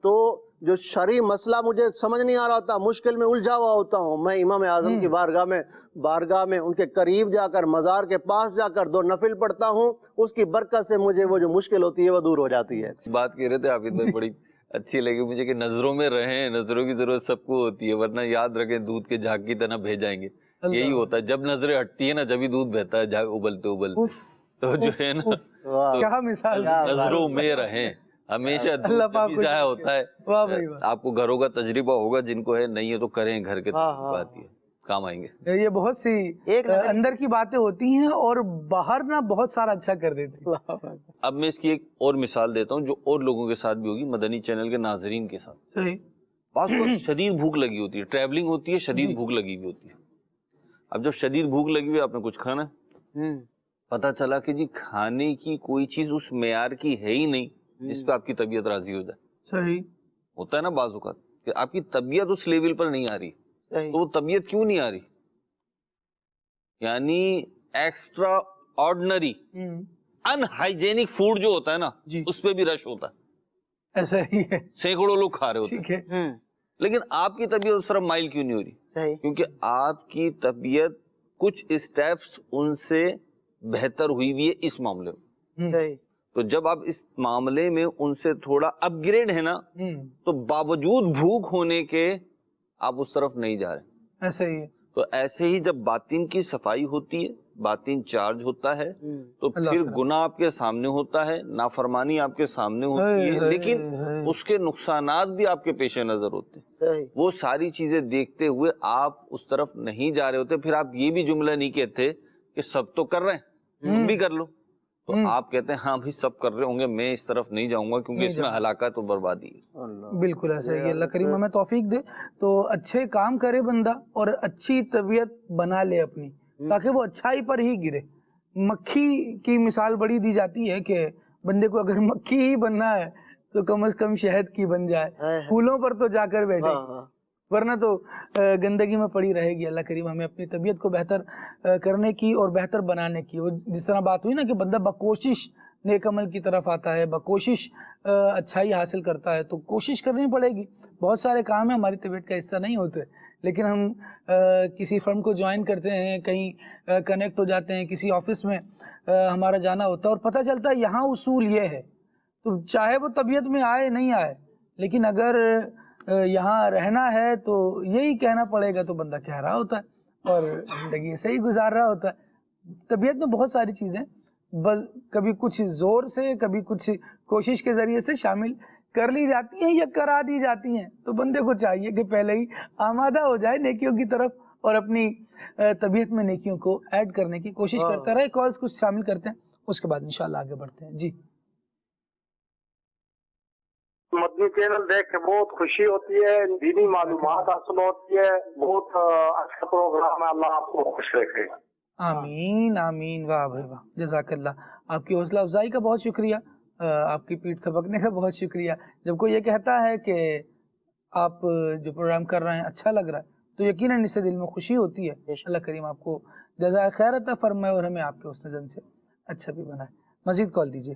تو جو شرعی مسئلہ مجھے سمجھ نہیں آ رہا ہوتا، مشکل میں الجھا ہوا ہوتا ہوں، میں امام اعظم کی بارگاہ میں ان کے قریب جا کر مزار کے پاس جا کر 2 نفل پڑھتا ہوں، اس کی برکت سے مجھے وہ جو مشکل ہوتی ہے وہ دور ہو جاتی ہے. بات کہہ رہے تھے حافظ بھائی بڑی اچھی لگی مجھے کہ نظروں میں رہیں، نظروں کی ضرورت سب کو ہوتی ہے، ورنہ یاد رکھیں دودھ کے جھاگ کی طرح بہہ جائیں گے. یہی ہوتا ہے جب نظریں ہٹتی ہیں نا جب ہی دودھ بہتا ہے جھاگ ابلتے. تو جو ہے نا کیا مثال، نظروں میں رہیں، ہمیشہ دودھ بھی ضائع ہوتا ہے. آپ کو گھروں کا تجربہ ہوگا، جن کو ہے نہیں ہے تو کریں، گھر کے بات یہ کام آئیں گے. یہ بہت سی اندر کی باتیں ہوتی ہیں اور باہر نہ بہت سارا اچھا کر دیتی ہیں. اب میں اس کی ایک اور مثال دیتا ہوں جو اور لوگوں کے ساتھ بھی ہوگی، مدنی چینل کے ناظرین کے ساتھ. صحیح. بعض کو شدید بھوک لگی ہوتی ہے، ٹریولنگ ہوتی ہے، شدید بھوک لگی ہوئی ہوتی ہے. اب جب شدید بھوک لگی ہوئی آپ نے کچھ کھانا ہے، پتہ چلا کہ جی کھانے کی کوئی چیز اس معیار کی ہے ہی نہیں جس پہ آپ کی طبیعت راضی ہو جائے. صحیح ہوتا ہے نا بعض اوقات کہ آپ کی طبیعت اس لیول پر نہیں آ رہی. تو وہ طبیعت کیوں نہیں آ رہی؟ یعنی ایکسٹرا آرڈنری ان ہائیجینک فوڈ جو ہوتا ہے نا اس پہ بھی رش ہوتا ہے. ایسا ہی ہے، سینکڑوں لوگ کھا رہے ہوتے ہیں، لیکن آپ کی طبیعت اس طرف مائل کیوں نہیں ہو رہی؟ کیونکہ آپ کی طبیعت کچھ اسٹیپس ان سے بہتر ہوئی ہوئی ہے اس معاملے میں. تو جب آپ اس معاملے میں ان سے تھوڑا اپ گریڈ ہے نا تو باوجود بھوک ہونے کے آپ اس طرف نہیں جا رہے. ایسا ہی ہے. تو ایسے ہی جب باطن کی صفائی ہوتی ہے، باطن چارج ہوتا ہے، تو پھر گناہ آپ کے سامنے ہوتا ہے، نافرمانی آپ کے سامنے ہوتی ہے، لیکن اس کے نقصانات بھی آپ کے پیش نظر ہوتے ہیں. وہ ساری چیزیں دیکھتے ہوئے آپ اس طرف نہیں جا رہے ہوتے. پھر آپ یہ بھی جملہ نہیں کہتے کہ سب تو کر رہے ہیں تم بھی کر لو. تو آپ کہتے ہیں ہاں بھائی سب کر رہے ہوں گے، میں اس طرف نہیں جاؤں گا کیونکہ اس میں ہلاکت اور بربادی ہے. بالکل ایسا ہی. اللہ کریم ہمیں توفیق دے تو اچھے کام کرے بندہ اور اچھی طبیعت بنا لے اپنی، تاکہ وہ اچھائی پر ہی گرے. مکھی کی مثال بڑی دی جاتی ہے کہ بندے کو اگر مکھی ہی بننا ہے تو کم از کم شہد کی بن جائے، پھولوں پر تو جا کر بیٹھے، ورنہ تو گندگی میں پڑی رہے گی. اللہ کریم ہمیں اپنی طبیعت کو بہتر کرنے کی اور بہتر بنانے کی. وہ جس طرح بات ہوئی نا کہ بندہ بکوشش نیک عمل کی طرف آتا ہے، بکوشش اچھائی حاصل کرتا ہے، تو کوشش کرنی پڑے گی. بہت سارے کام ہیں ہماری طبیعت کا حصہ نہیں ہوتے، لیکن ہم کسی فرم کو جوائن کرتے ہیں، کہیں کنیکٹ ہو جاتے ہیں، کسی آفس میں ہمارا جانا ہوتا ہے اور پتہ چلتا ہے یہاں اصول یہ ہے. تو چاہے وہ طبیعت میں آئے نہیں آئے، لیکن اگر یہاں رہنا ہے تو یہی کہنا پڑے گا. تو بندہ کہہ رہا ہوتا ہے اور زندگی ایسے ہی گزار رہا ہوتا ہے. طبیعت میں بہت ساری چیزیں بس کبھی کچھ زور سے، کبھی کچھ کوشش کے ذریعے سے شامل کر لی جاتی ہیں یا کرا دی جاتی ہیں. تو بندے کو چاہیے کہ پہلے ہی آمادہ ہو جائے نیکیوں کی طرف اور اپنی طبیعت میں نیکیوں کو ایڈ کرنے کی کوشش کرتا رہے. کالز کچھ شامل کرتے ہیں، اس کے بعد انشاءاللہ آگے بڑھتے ہیں. جی مدنی چینل دیکھ کے بہت خوشی ہوتی ہے، دینی معلومات حاصل ہوتی ہے، بہت اچھا پروگرام ہے. اللہ آپ کو خوش رکھے. آمین آمین. واہ بھائی واہ، جزاک اللہ. آپ کی حوصلہ افزائی کا بہت شکریہ، آپ کی پیٹھ تھپکنے کا بہت شکریہ. جب کوئی یہ کہتا ہے کہ آپ جو پروگرام کر رہے ہیں اچھا لگ رہا ہے تو یقیناً اس سے دل میں خوشی ہوتی ہے. اللہ کریم آپ کو جزائے خیر عطا فرمائے اور ہمیں آپ کے حسن زن سے اچھا بھی بنائے. مزید کال دیجیے.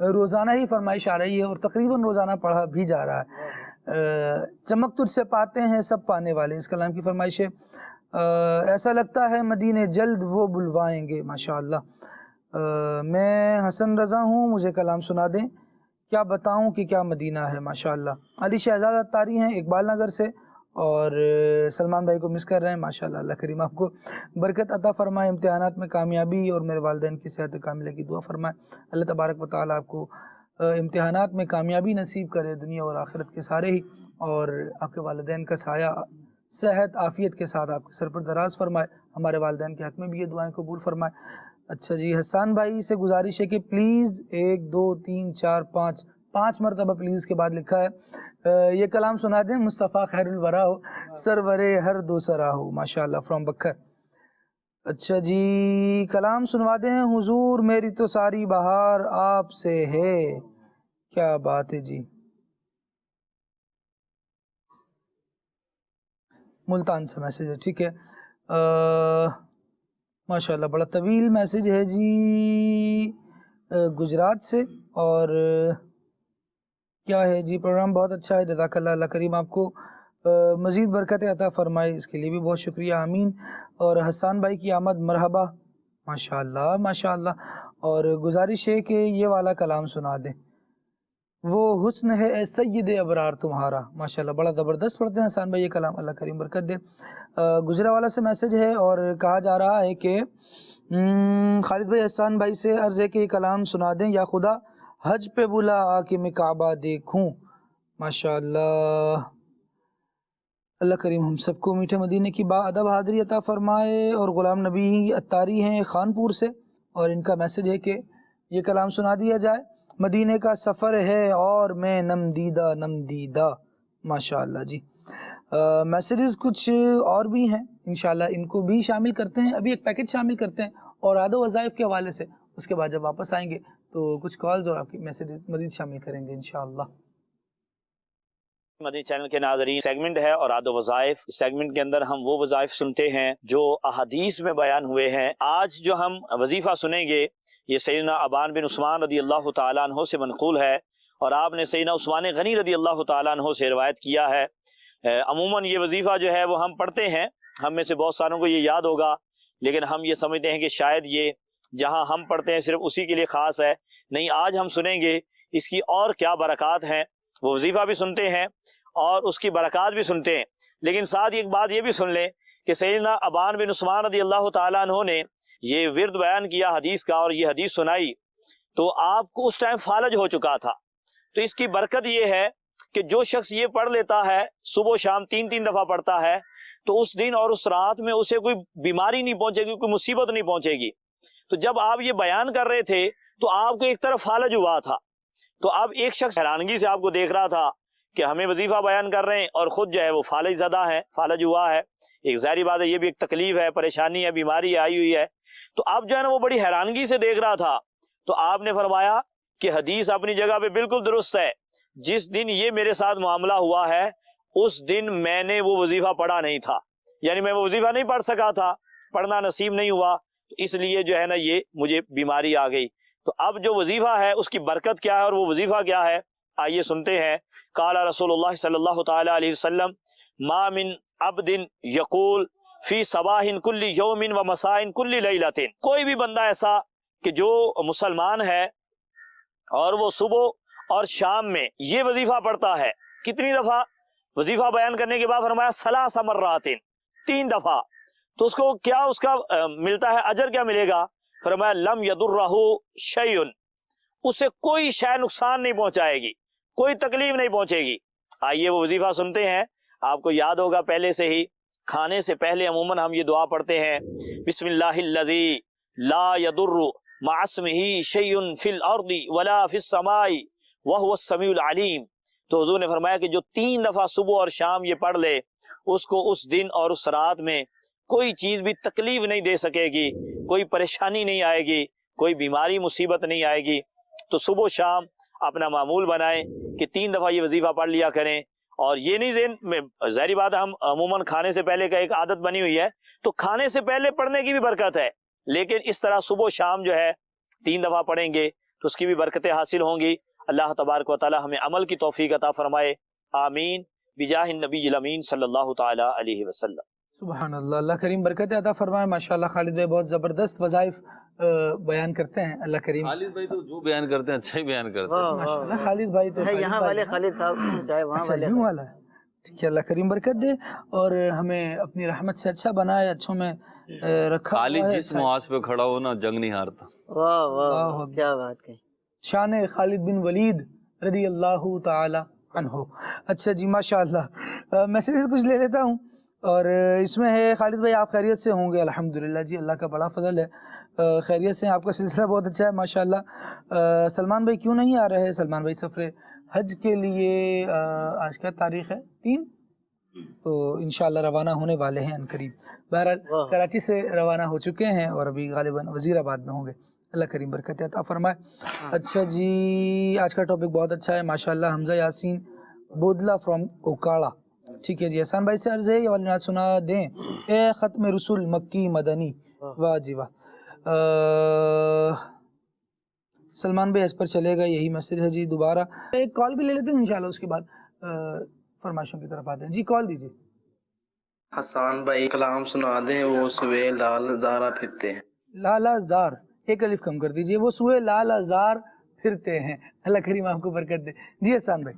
روزانہ ہی فرمائش آ رہی ہے اور تقریباً روزانہ پڑھا بھی جا رہا ہے۔ چمک تجھ سے پاتے ہیں سب پانے والے، اس کلام کی فرمائش ہے۔ ایسا لگتا ہے مدینے جلد وہ بلوائیں گے، ماشاءاللہ۔ میں حسن رضا ہوں، مجھے کلام سنا دیں، کیا بتاؤں کہ کیا مدینہ ہے، ماشاءاللہ۔ علی شہزاد اتاری ہیں اقبال نگر سے، اور سلمان بھائی کو مس کر رہے ہیں، ماشاءاللہ۔ اللہ کریم آپ کو برکت عطا فرمائے، امتحانات میں کامیابی اور میرے والدین کی صحت کاملہ کی دعا فرمائے۔ اللہ تبارک و تعالیٰ آپ کو امتحانات میں کامیابی نصیب کرے، دنیا اور آخرت کے سارے ہی، اور آپ کے والدین کا سایہ صحت عافیت کے ساتھ آپ کے سر پر دراز فرمائے، ہمارے والدین کے حق میں بھی یہ دعائیں قبول فرمائے۔ اچھا جی، حسان بھائی سے گزارش ہے کہ پلیز 1 2 3 4 5 مرتبہ پلیز کے بعد لکھا ہے، یہ کلام سنا دیں، مصطفیٰ خیر الورا ہو، سرورے ہر دوسرا ہو، ماشاءاللہ، فرام بکر۔ اچھا جی، کلام سنوا دیں حضور، میری تو ساری بہار آپ سے ہے، کیا بات ہے جی۔ ملتان سے میسیج ہے، ٹھیک ہے، ماشاءاللہ، بڑا طویل میسیج ہے جی، گجرات سے، اور کیا ہے جی، پروگرام بہت اچھا ہے، جزاک اللہ، اللہ کریم آپ کو مزید برکت عطا فرمائے، اس کے لیے بھی بہت شکریہ، آمین۔ اور حسان بھائی کی آمد مرحبا، ماشاءاللہ ماشاءاللہ، اور گزارش ہے کہ یہ والا کلام سنا دیں، وہ حسن ہے اے سید ابرار تمہارا، ماشاءاللہ، بڑا زبردست پڑھتے ہیں حسان بھائی یہ کلام، اللہ کریم برکت دے۔ گجرا والا سے میسیج ہے اور کہا جا رہا ہے کہ خالد بھائی حسان بھائی سے عرض ہے کہ یہ کلام سنا دیں، یا خدا حج پہ بلا آ کے میں کعبہ دیکھوں، ماشاءاللہ، اللہ کریم ہم سب کو میٹھے مدینے کی با ادب حاضری عطا فرمائے۔ اور غلام نبی اتاری ہیں خانپور سے، اور ان کا میسیج ہے کہ یہ کلام سنا دیا جائے، مدینے کا سفر ہے اور میں نم دیدہ، ماشاءاللہ جی۔ میسیجز کچھ اور بھی ہیں، انشاءاللہ ان کو بھی شامل کرتے ہیں، ابھی ایک پیکج شامل کرتے ہیں، اور عاد و وظائف کے حوالے سے اس کے بعد جب واپس آئیں گے تو کچھ کالز اور آپ کی میسیجز مزید شامل کریں گے انشاءاللہ۔ مدنی چینل کے ناظرین، سیگمنٹ ہے اور عاد و وظائف، اس سیگمنٹ کے اندر ہم وہ وظائف سنتے ہیں جو احادیث میں بیان ہوئے ہیں۔ آج جو ہم وظیفہ سنیں گے یہ سیدنا ابان بن عثمان رضی اللہ تعالیٰ عنہ سے منقول ہے، اور آپ نے سیدنا عثمان غنی رضی اللہ تعالیٰ عنہ سے روایت کیا ہے۔ عموماً یہ وظیفہ جو ہے وہ ہم پڑھتے ہیں، ہم میں سے بہت ساروں کو یہ یاد ہوگا، لیکن ہم یہ سمجھتے ہیں کہ شاید یہ جہاں ہم پڑھتے ہیں صرف اسی کے لیے خاص ہے، نہیں، آج ہم سنیں گے اس کی اور کیا برکات ہیں، وہ وظیفہ بھی سنتے ہیں اور اس کی برکات بھی سنتے ہیں، لیکن ساتھ ایک بات یہ بھی سن لیں کہ سیدنا ابان بن عثمان رضی اللہ تعالیٰ عنہ نے یہ ورد بیان کیا حدیث کا اور یہ حدیث سنائی تو آپ کو اس ٹائم فالج ہو چکا تھا، تو اس کی برکت یہ ہے کہ جو شخص یہ پڑھ لیتا ہے، صبح و شام 3 دفعہ پڑھتا ہے، تو اس دن اور اس رات میں اسے کوئی بیماری نہیں پہنچے گی، کوئی مصیبت نہیں پہنچے گی۔ تو جب آپ یہ بیان کر رہے تھے تو آپ کو ایک طرف فالج ہوا تھا، تو اب ایک شخص حیرانگی سے آپ کو دیکھ رہا تھا کہ ہمیں وظیفہ بیان کر رہے ہیں اور خود جو ہے وہ فالج زدہ ہے، فالج ہوا ہے، ایک ظاہری بات ہے، یہ بھی ایک تکلیف ہے، پریشانی ہے، بیماری آئی ہوئی ہے، تو اب جو ہے نا وہ بڑی حیرانگی سے دیکھ رہا تھا، تو آپ نے فرمایا کہ حدیث اپنی جگہ پہ بالکل درست ہے، جس دن یہ میرے ساتھ معاملہ ہوا ہے اس دن میں نے وہ وظیفہ پڑھا نہیں تھا، یعنی میں وہ وظیفہ نہیں پڑھ سکا تھا، پڑھنا نصیب نہیں ہوا، اس لیے جو ہے نا یہ مجھے بیماری آ گئی۔ تو اب جو وظیفہ ہے اس کی برکت کیا ہے اور وہ وظیفہ کیا ہے، آئیے سنتے ہیں۔ قال رسول اللہ صلی اللہ تعالی علیہ وسلم ما من عبد یقول فی صباح کل یوم و مساء کل لیلۃ، کوئی بھی بندہ ایسا کہ جو مسلمان ہے اور وہ صبح اور شام میں یہ وظیفہ پڑھتا ہے، کتنی دفعہ؟ وظیفہ بیان کرنے کے بعد فرمایا ثلاث مرات، 3 دفعہ، تو اس کو کیا اس کا ملتا ہے، اجر کیا ملے گا؟ فرمایا لم یضرہ شیء، اسے کوئی شے نقصان نہیں پہنچائے گی، کوئی تکلیف نہیں پہنچے گی۔ آئیے وہ وظیفہ سنتے ہیں، آپ کو یاد ہوگا پہلے سے ہی، کھانے سے پہلے عموماً ہم یہ دعا پڑھتے ہیں، بسم اللہ الذی لا یضر مع اسمہ شیء فی الارض ولا فی السماء وهو السمیع العلیم۔ تو حضور نے فرمایا کہ جو 3 دفعہ صبح اور شام یہ پڑھ لے، اس کو اس دن اور اس رات میں کوئی چیز بھی تکلیف نہیں دے سکے گی، کوئی پریشانی نہیں آئے گی، کوئی بیماری مصیبت نہیں آئے گی۔ تو صبح و شام اپنا معمول بنائیں کہ 3 دفعہ یہ وظیفہ پڑھ لیا کریں، اور یہ نہیں ذہن میں، ظاہری بات ہم عموماً کھانے سے پہلے کا ایک عادت بنی ہوئی ہے، تو کھانے سے پہلے پڑھنے کی بھی برکت ہے، لیکن اس طرح صبح و شام جو ہے 3 دفعہ پڑھیں گے تو اس کی بھی برکتیں حاصل ہوں گی. اللہ تبارک و تعالی ہمیں عمل کی توفیق عطا فرمائے. آمین بجاہ النبی الامین صلی اللہ تعالی علیہ وسلم. سبحان اللہ. اللہ کریم برکت عطا فرمائے. ماشاءاللہ خالد بھائی بہت زبردست وظائف بیان کرتے ہیں. اللہ کریم خالد بھائی تو جو بیان کرتے ہیں اچھا ہی بیان کرتے ہیں. ماشاءاللہ خالد بھائی تو یہاں والے خالد صاحب چاہے وہاں اچھا والے یوں والا ہے. ٹھیک ہے. اللہ کریم برکت دے اور ہمیں اپنی رحمت سے اچھا بنائے, اچھوں میں رکھا. خالد جس محاذ پہ کھڑا ہو نا جنگ نہیں ہارتا. واہ واہ کیا بات کہی. شان خالد بن ولید رضی اللہ تعالی عنہ. اچھا جی ماشاءاللہ میسیجز کچھ لے لیتا ہوں اور اس میں ہے خالد بھائی آپ خیریت سے ہوں گے؟ الحمدللہ جی اللہ کا بڑا فضل ہے, خیریت سے. آپ کا سلسلہ بہت اچھا ہے ماشاءاللہ. سلمان بھائی کیوں نہیں آ رہے ہیں؟ سلمان بھائی سفر حج کے لیے آج کیا تاریخ ہے؟ 3, تو انشاءاللہ روانہ ہونے والے ہیں عنقریب. بہرحال کراچی سے روانہ ہو چکے ہیں اور ابھی غالباً وزیر آباد میں ہوں گے. اللہ کریم برکت عطا فرمائے. اچھا جی آج کا ٹاپک بہت اچھا ہے ماشاءاللہ. حمزہ یاسین بودلہ فرام اوکاڑا. ٹھیک ہے جی. احسان بھائی سے عرض ہے یہ والی نعت سنا دیں. اے ختم رسول مکی مدنی. واہ جی واہ. سلمان بھائی اس پر چلے گا, یہی میسج ہے جی. دوبارہ ایک کال بھی لے لیتے ہیں انشاءاللہ, اس کے بعد فرمائشوں کی طرف آتے ہیں. جی کال دیجیے. حسان بھائی کلام سنا دیں. وہ سوے لال زارا پھرتے ہیں. لالا زار ایک الف کم کر دیجیے. وہ سوئے لالا زار پھرتے ہیں. اللہ کریم آپ کو برکت دے. جی احسان بھائی.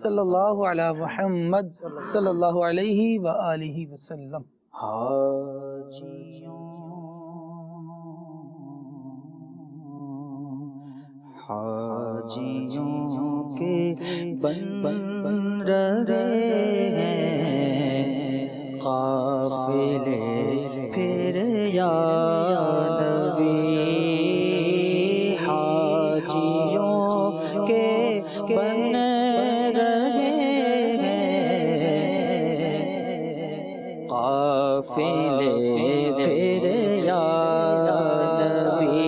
صلی اللہ علی محمد صلی اللہ علیہ وآلہ وسلم. حاجیوں کے بن رہے ہیں قافلے پھر یا نبی. حاجیوں کے بن رہے ہیں قافلے پھر یا نبی.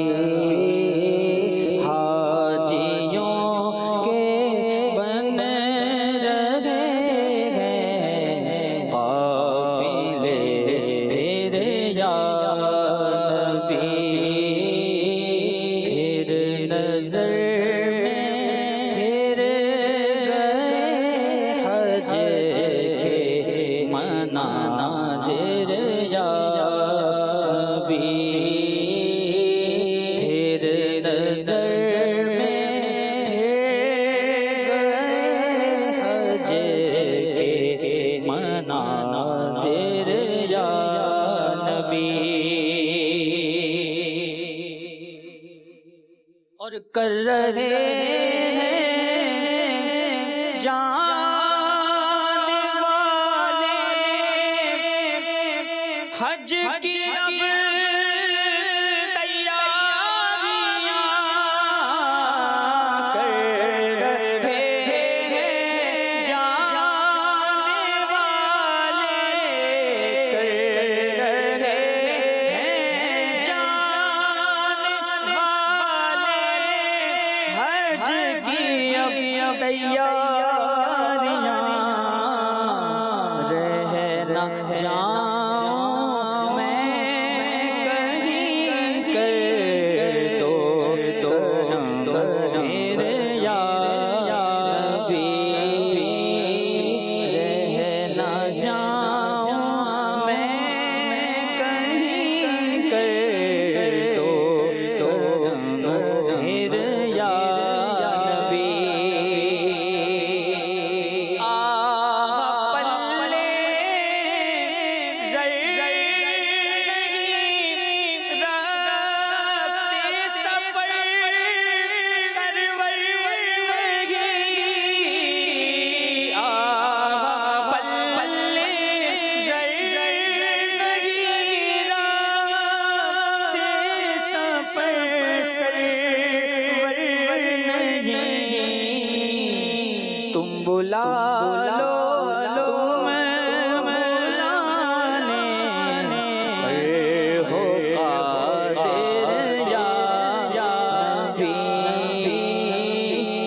کر رہے ہیں جان والے حج کی اب تیاریاں کر رہے ہیں جان والے کر رہے ہیں جان حج کی اب تیاریاں رہنا جاؤں میں کہیں کر دو پھر یا نبی. رہنا جاؤں میں کہیں کر دو پھر یا بلا لو تم بلانے پر ہو قادر یا نبی.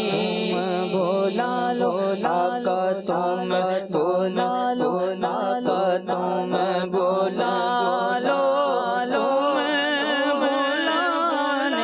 تم بلا لو آقا تم بلا لو آقا تم بلا لو تم بلانے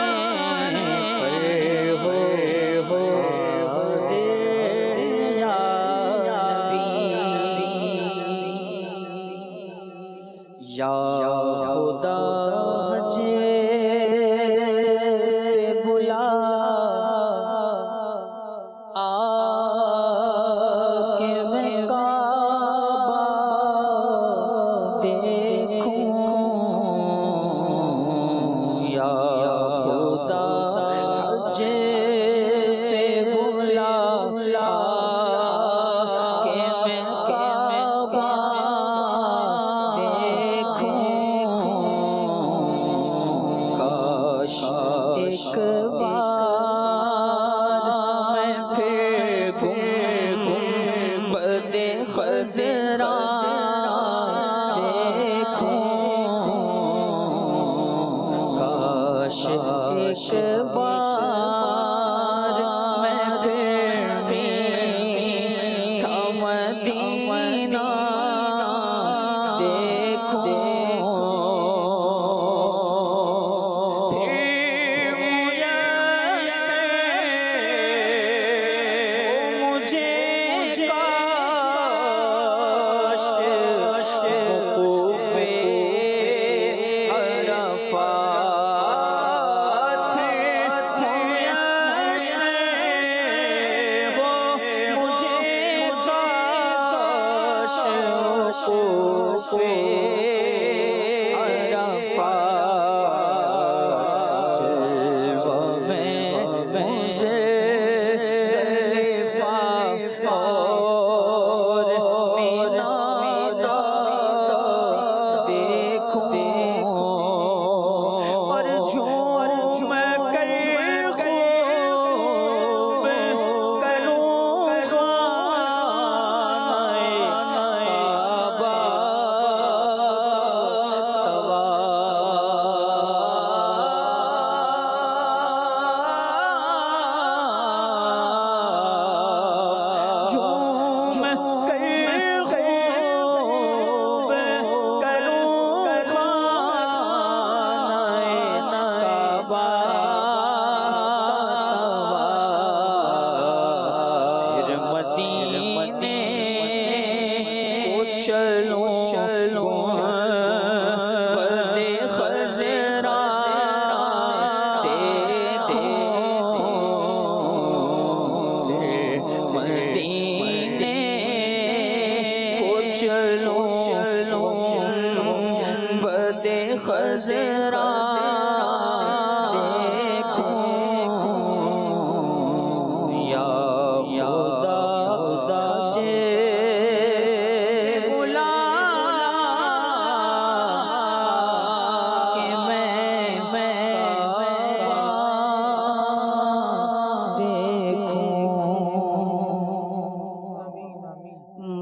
خضرا دیکھوں کاش ایک بار میں پھر بھی مدینہ دیکھوں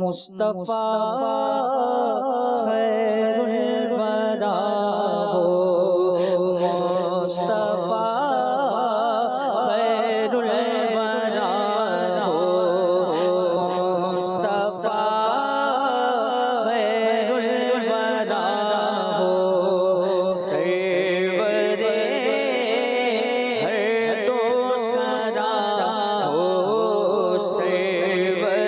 مصطفیٰ خیر الورا ہو مصطفیٰ خیر الورا ہو مصطفیٰ خیر الورا ہو سرور ہر دو سرا ہو سرور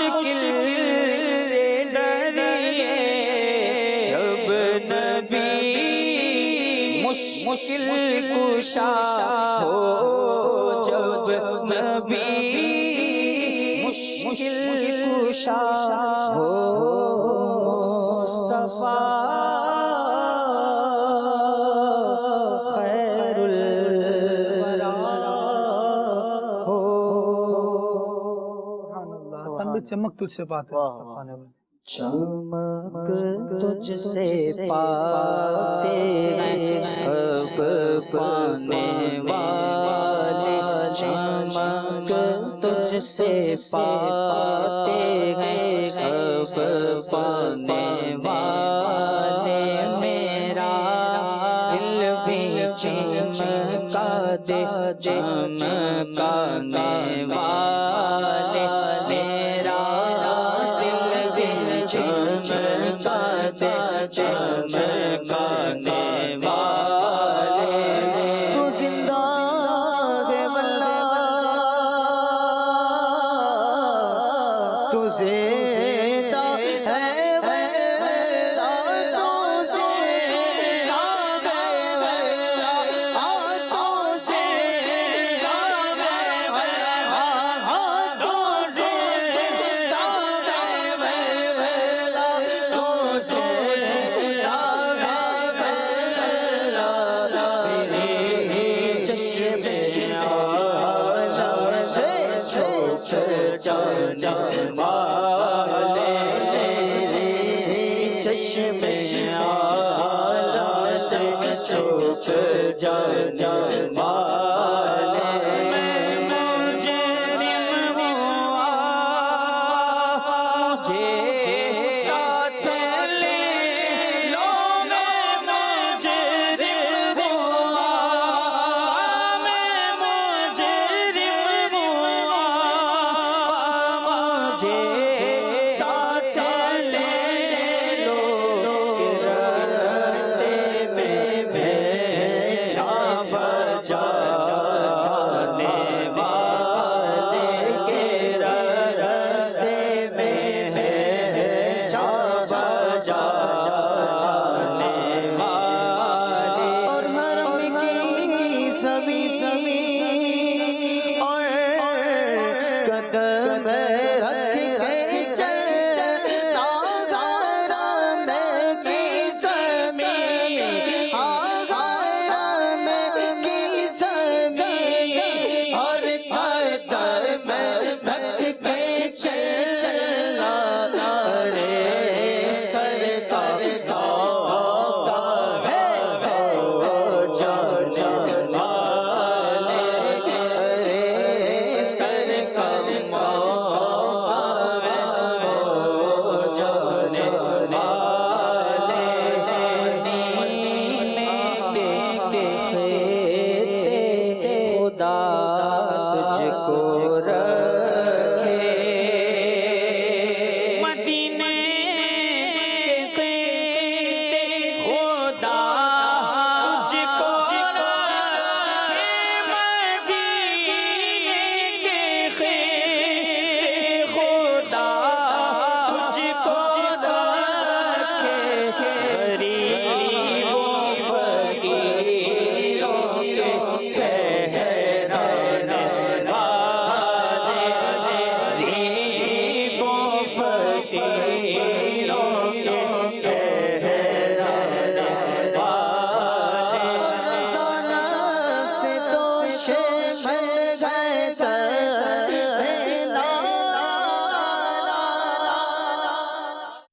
مشکل سے ڈریے جب نبی مشکل کشا ہو جب نبی مشکل کشا ہو مصطفیٰ خیر الورا ہو. سبحان اللہ. سب چمک تجھ سے پاتے ہیں. چمک تجھ سے پاتے ہیں سب پانے والے. چمک تجھ سے پاتے ہیں سب پانے والے. میرا دل بھی چمکا دے چمکانے والے. میرا چمکا دے چمکانے والے. تو زندہ ہے واللہ تو زندہ ہے واللہ تو زندہ ہے واللہ تو زندہ ہے واللہ تو زندہ ہے چشم آلا سے چھپ جان والے. میں مجرم ہوا مجھے ساتھ لے لو. میں مجرم ہوا میں مجرم ہوا مجھے ساتھ لے لو. راستے میں بھیجا بجانے والے کے راستے میں بھیجا بجانے والے. اور حرم کی زمین اور قدم رکھ کے چل آغارم کی زمین آغارم کی زمین اور قدم رکھ کے چلنا رے سر سوتا ہے جان والے. رے سر سوتا ہے جان والے. خدا تجھ کو رکھے مدینے کے خدا تجھ کو رکھے مدینے کے خدا تجھ کو رکھے. غریبوں فقیروں کے ٹھہرانے والے. غریبوں فقیروں کے ٹھہرانے والے. رضا سے تو شمل گئے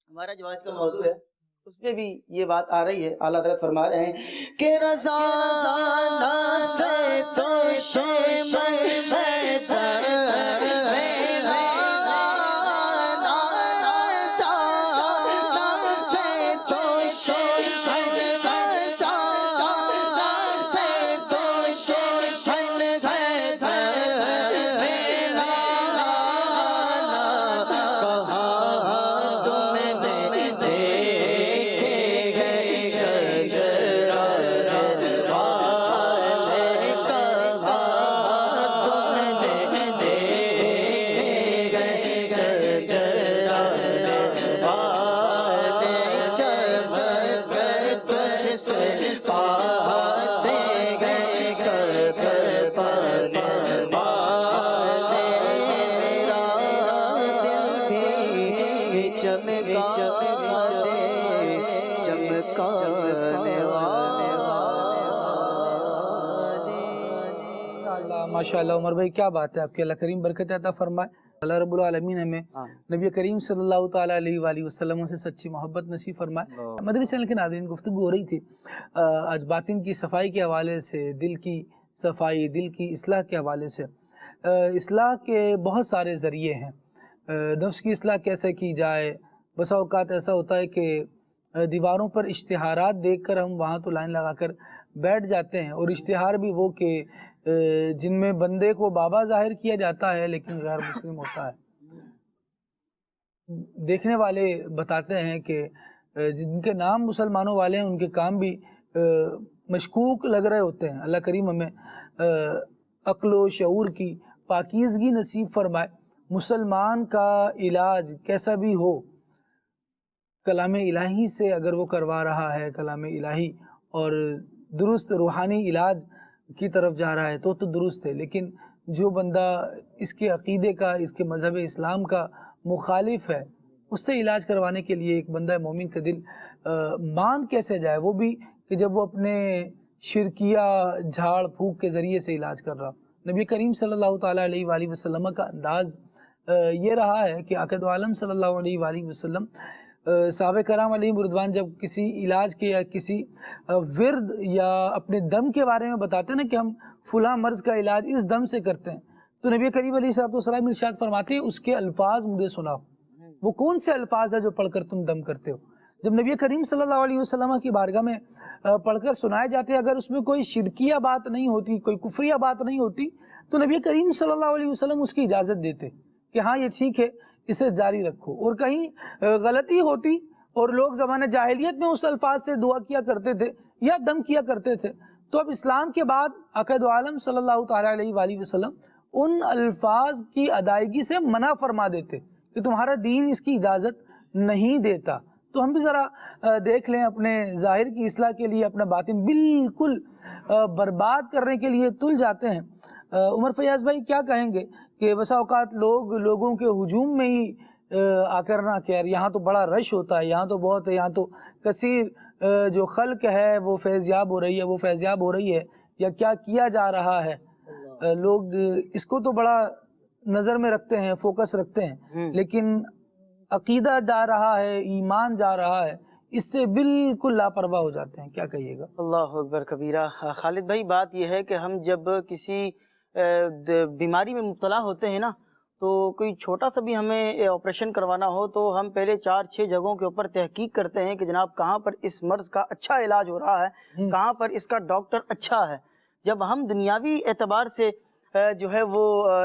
ہمارا جو آج کا موضوع ہے اس میں بھی یہ بات آ رہی ہے. اعلیٰ حضرت فرما رہے ہیں کہ رضا سے تو شمل گئے چمکانے والے ماشاءاللہ عمر بھائی کیا بات ہے آپ کی، اللہ کریم برکت عطا فرمائے. اللہ رب العالمین ہمیں نبی کریم صلی اللہ تعالیٰ علیہ وآلہ وسلم سے سچی محبت نصیب فرمائے. مدنی چینل کے ناظرین، گفتگو ہو رہی تھی آج باطن کی صفائی کے حوالے سے، دل کی صفائی، دل کی اصلاح کے حوالے سے. اصلاح کے بہت سارے ذریعے ہیں. نفس کی اصلاح کیسے کی جائے؟ بسا اوقات ایسا ہوتا ہے کہ دیواروں پر اشتہارات دیکھ کر ہم وہاں تو لائن لگا کر بیٹھ جاتے ہیں، اور اشتہار بھی وہ کہ جن میں بندے کو بابا ظاہر کیا جاتا ہے لیکن غیر مسلم ہوتا ہے. دیکھنے والے بتاتے ہیں کہ جن کے نام مسلمانوں والے ہیں ان کے کام بھی مشکوک لگ رہے ہوتے ہیں. اللہ کریم ہمیں عقل و شعور کی پاکیزگی نصیب فرمائے. مسلمان کا علاج کیسا بھی ہو، کلام الہی سے اگر وہ کروا رہا ہے، کلام الہی اور درست روحانی علاج کی طرف جا رہا ہے تو درست ہے. لیکن جو بندہ اس کے عقیدے کا، اس کے مذہب اسلام کا مخالف ہے، اس سے علاج کروانے کے لیے ایک بندہ مومن کا دل مان کیسے جائے، وہ بھی کہ جب وہ اپنے شرکیہ جھاڑ پھونک کے ذریعے سے علاج کر رہا. نبی کریم صلی اللہ تعالیٰ علیہ وآلہ وسلم کا انداز یہ رہا ہے کہ آقا دو عالم صلی اللہ علیہ وآلہ وسلم صحابہ کرام علیہم رضوان جب کسی علاج کے یا کسی ورد یا اپنے دم کے بارے میں بتاتے ہیں نا کہ ہم فلاں مرض کا علاج اس دم سے کرتے ہیں، تو نبی کریم علیہ السلام ارشاد فرماتے ہیں اس کے الفاظ مجھے سناؤ. وہ کون سے الفاظ ہیں جو پڑھ کر تم دم کرتے ہو؟ جب نبی کریم صلی اللہ علیہ وسلم کی بارگاہ میں پڑھ کر سنائے جاتے ہیں، اگر اس میں کوئی شرکیہ بات نہیں ہوتی، کوئی کفریہ بات نہیں ہوتی، تو نبی کریم صلی اللہ علیہ وسلم اس کی اجازت دیتے کہ ہاں یہ ٹھیک ہے، اسے جاری رکھو. اور کہیں غلطی ہوتی اور لوگ زمانہ جاہلیت میں اس الفاظ سے دعا کیا کرتے تھے یا دم کیا کرتے تھے، تو اب اسلام کے بعد آقا دو عالم صلی اللہ تعالیٰ علیہ وآلہ وسلم ان الفاظ کی ادائیگی سے منع فرما دیتے کہ تمہارا دین اس کی اجازت نہیں دیتا. تو ہم بھی ذرا دیکھ لیں، اپنے ظاہر کی اصلاح کے لیے اپنا باطن بالکل برباد کرنے کے لیے تل جاتے ہیں. عمر فیاض بھائی کیا کہیں گے کہ بسا اوقات لوگوں کے ہجوم میں ہی آ کر نہ کہ یار یہاں تو بڑا رش ہوتا ہے، یہاں تو بہت ہے، یہاں تو کثیر جو خلق ہے وہ فیضیاب ہو رہی ہے، وہ فیضیاب ہو رہی ہے، یا کیا جا رہا ہے. لوگ اس کو تو بڑا نظر میں رکھتے ہیں، فوکس رکھتے ہیں، لیکن عقیدہ جا رہا ہے، ایمان جا رہا ہے، اس سے بالکل لاپرواہ ہو جاتے ہیں. کیا کہیے گا؟ اللہ اکبر کبیرہ. خالد بھائی بات یہ ہے کہ ہم جب کسی بیماری میں مبتلا ہوتے ہیں نا، تو کوئی چھوٹا سا بھی ہمیں آپریشن کروانا ہو تو ہم پہلے 4-6 جگہوں کے اوپر تحقیق کرتے ہیں کہ جناب کہاں پر اس مرض کا اچھا علاج ہو رہا ہے، کہاں پر اس کا ڈاکٹر اچھا ہے. جب ہم دنیاوی اعتبار سے جو ہے وہ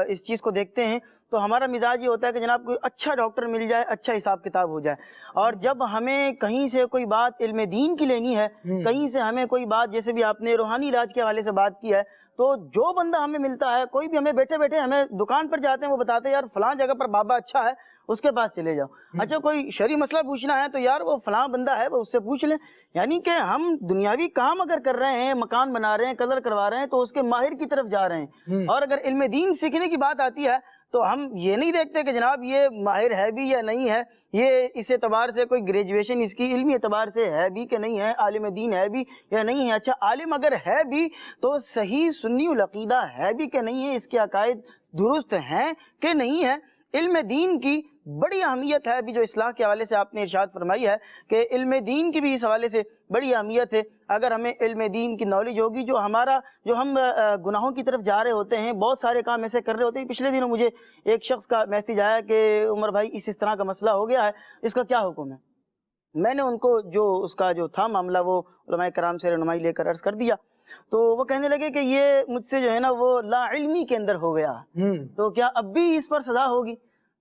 اس چیز کو دیکھتے ہیں تو ہمارا مزاج یہ ہوتا ہے کہ جناب کوئی اچھا ڈاکٹر مل جائے، اچھا حساب کتاب ہو جائے. اور جب ہمیں کہیں سے کوئی بات علم دین کی لینی ہے، کہیں سے ہمیں کوئی بات، جیسے بھی آپ نے روحانی علاج کے حوالے سے بات کی ہے، تو جو بندہ ہمیں ملتا ہے، کوئی بھی ہمیں بیٹھے بیٹھے ہمیں دکان پر جاتے ہیں، وہ بتاتے ہیں یار فلاں جگہ پر بابا اچھا ہے، اس کے پاس چلے جاؤ. اچھا کوئی شرعی مسئلہ پوچھنا ہے تو یار وہ فلاں بندہ ہے، وہ اس سے پوچھ لیں. یعنی کہ ہم دنیاوی کام اگر کر رہے ہیں، مکان بنا رہے ہیں، کلر کروا رہے ہیں، تو اس کے ماہر کی طرف جا رہے ہیں. اور اگر علم دین سیکھنے کی بات آتی ہے تو ہم یہ نہیں دیکھتے کہ جناب یہ ماہر ہے بھی یا نہیں ہے، یہ اس اعتبار سے کوئی گریجویشن اس کی علمی اعتبار سے ہے بھی کہ نہیں ہے، عالم دین ہے بھی یا نہیں ہے. اچھا عالم اگر ہے بھی تو صحیح سنی العقیدہ ہے بھی کہ نہیں ہے، اس کے عقائد درست ہیں کہ نہیں ہے. علم دین کی بڑی اہمیت ہے. ابھی جو اصلاح کے حوالے سے آپ نے ارشاد فرمائی ہے کہ علم دین کی بھی اس حوالے سے بڑی اہمیت ہے. اگر ہمیں علم دین کی نالج ہوگی، جو ہم گناہوں کی طرف جا رہے ہوتے ہیں، بہت سارے کام ایسے کر رہے ہوتے ہیں. پچھلے دنوں مجھے ایک شخص کا میسیج آیا کہ عمر بھائی اس طرح کا مسئلہ ہو گیا ہے، اس کا کیا حکم ہے. میں نے ان کو جو اس کا جو تھا معاملہ وہ علماء کرام سے رہنمائی لے کر عرض کر دیا. تو وہ کہنے لگے کہ یہ مجھ سے جو ہے نا وہ لا علمی کے اندر ہو گیا، تو کیا اب بھی اس پر سزا ہوگی؟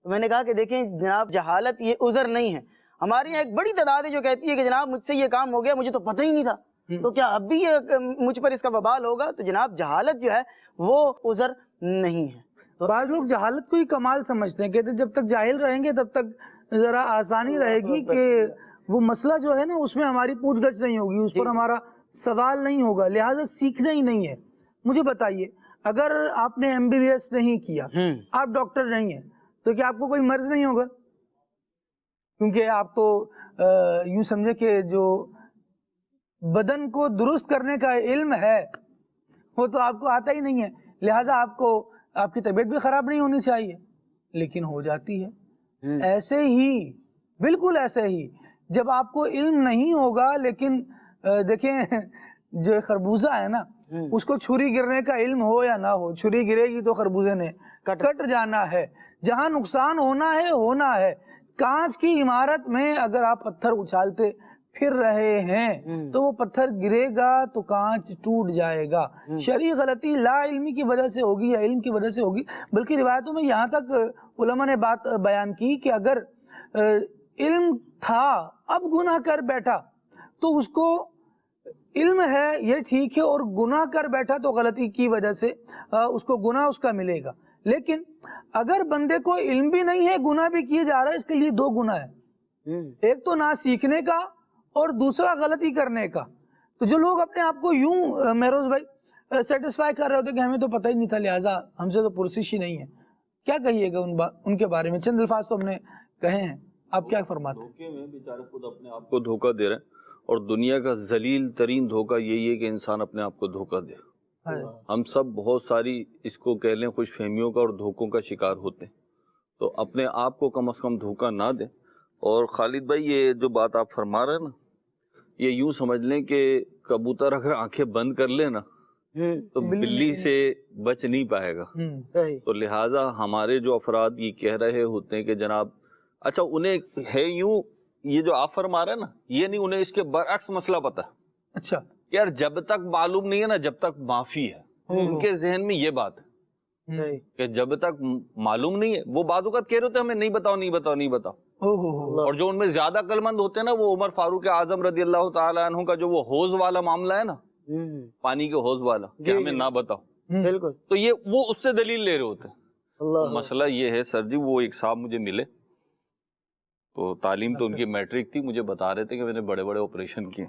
تو میں نے کہا کہ دیکھیں جناب، جہالت یہ عذر نہیں ہے. ہمارے یہاں ایک بڑی تعداد ہے جو کہتی ہے کہ جناب مجھ سے یہ کام ہو گیا، مجھے تو پتہ ہی نہیں تھا، تو کیا اب بھی یہ مجھ پر اس کا وبال ہوگا؟ تو جناب جہالت جو ہے وہ عذر نہیں ہے. تو بعض لوگ جہالت کو ہی کمال سمجھتے ہیں، کہتے ہیں جب تک جاہل رہیں گے تب تک ذرا آسانی رہے گی کہ وہ مسئلہ جو ہے نا اس میں ہماری پوچھ گچھ نہیں ہوگی، اس پر ہمارا سوال نہیں ہوگا، لہٰذا سیکھنا ہی نہیں ہے. مجھے بتائیے، اگر آپ نے MBBS نہیں کیا، آپ ڈاکٹر نہیں ہیں، تو کیا آپ کو کوئی مرض نہیں ہوگا؟ کیونکہ آپ تو یوں سمجھے کہ جو بدن کو درست کرنے کا علم ہے وہ تو آپ کو آتا ہی نہیں ہے، لہٰذا آپ کی طبیعت بھی خراب نہیں ہونی چاہیے، لیکن ہو جاتی ہے۔ ایسے ہی، بالکل ایسے ہی، جب آپ کو علم نہیں ہوگا، لیکن دیکھیں جو خربوزہ ہے نا، اس کو چھری گرنے کا علم ہو یا نہ ہو، چھری گرے گی تو خربوزے نے کٹ جانا ہے، جہاں نقصان ہونا ہے۔ کانچ کی عمارت میں اگر آپ پتھر اچھالتے پھر رہے ہیں تو وہ پتھر گرے گا تو کانچ ٹوٹ جائے گا۔ شرعی غلطی لا علمی کی وجہ سے ہوگی یا علم کی وجہ سے ہوگی، بلکہ روایتوں میں یہاں تک علماء نے بات بیان کی کہ اگر علم تھا اب گناہ کر بیٹھا تو اس کو علم ہے یہ ٹھیک ہے، اور گناہ کر بیٹھا تو غلطی کی وجہ سے اس کو گناہ اس کا ملے گا۔ لیکن اگر بندے کو علم بھی نہیں ہے، گناہ بھی کیے جا رہا ہے، اس کے لیے دو گناہ ہے، ایک تو نہ سیکھنے کا اور دوسرا غلطی کرنے کا۔ تو جو لوگ اپنے آپ کو یوں مہروز بھائی سیٹسفائی کر رہے ہوتے کہ ہمیں تو پتہ ہی نہیں تھا لہٰذا ہم سے تو پرسش ہی نہیں ہے، کیا کہیے گا ان کے بارے میں؟ چند الفاظ تو ہم نے کہے ہیں، آپ کیا فرماتے ہیں؟ دھوکے میں بیچارے خود اپنے آپ کو دھوکہ دے رہے ہیں، اور دنیا کا ذلیل ترین دھوکہ یہی ہے کہ انسان اپنے آپ کو دھوکہ دے۔ ہم سب بہت ساری اس کو کہہ لیں خوش فہمیوں کا اور دھوکوں کا شکار ہوتے ہیں، تو اپنے آپ کو کم از کم دھوکہ نہ دیں۔ اور خالد بھائی یہ جو بات آپ فرما رہے ہیں نا، یہ یوں سمجھ لیں کہ کبوتر اگر آنکھیں بند کر لے نا تو بلی سے بچ نہیں پائے گا۔ تو لہٰذا ہمارے جو افراد یہ کہہ رہے ہوتے ہیں کہ جناب اچھا انہیں ہے یوں، یہ جو آپ فرما رہے ہیں نا، یہ نہیں، انہیں اس کے برعکس مسئلہ پتا ہے۔ اچھا یار جب تک معلوم نہیں ہے نا، جب تک معافی ہے، ان کے ذہن میں یہ بات ہے کہ جب تک معلوم نہیں ہے، وہ بعض اوقات کہہ رہے ہوتے ہیں ہمیں نہیں بتاؤ نہیں بتاؤ نہیں بتاؤ۔ اور جو ان میں زیادہ عقل مند ہوتے ہیں نا، وہ عمر فاروق اعظم رضی اللہ تعالیٰ عنہ کا جو وہ حوض والا معاملہ ہے نا، پانی کے حوض والا، کہ ہمیں نہ بتاؤ، بالکل، تو یہ وہ اس سے دلیل لے رہے ہوتے ہیں۔ مسئلہ یہ ہے سر جی، وہ ایک صاحب مجھے ملے، تو تعلیم تو ان کی میٹرک تھی، مجھے بتا رہے تھے کہ میں نے بڑے بڑے آپریشن کیے،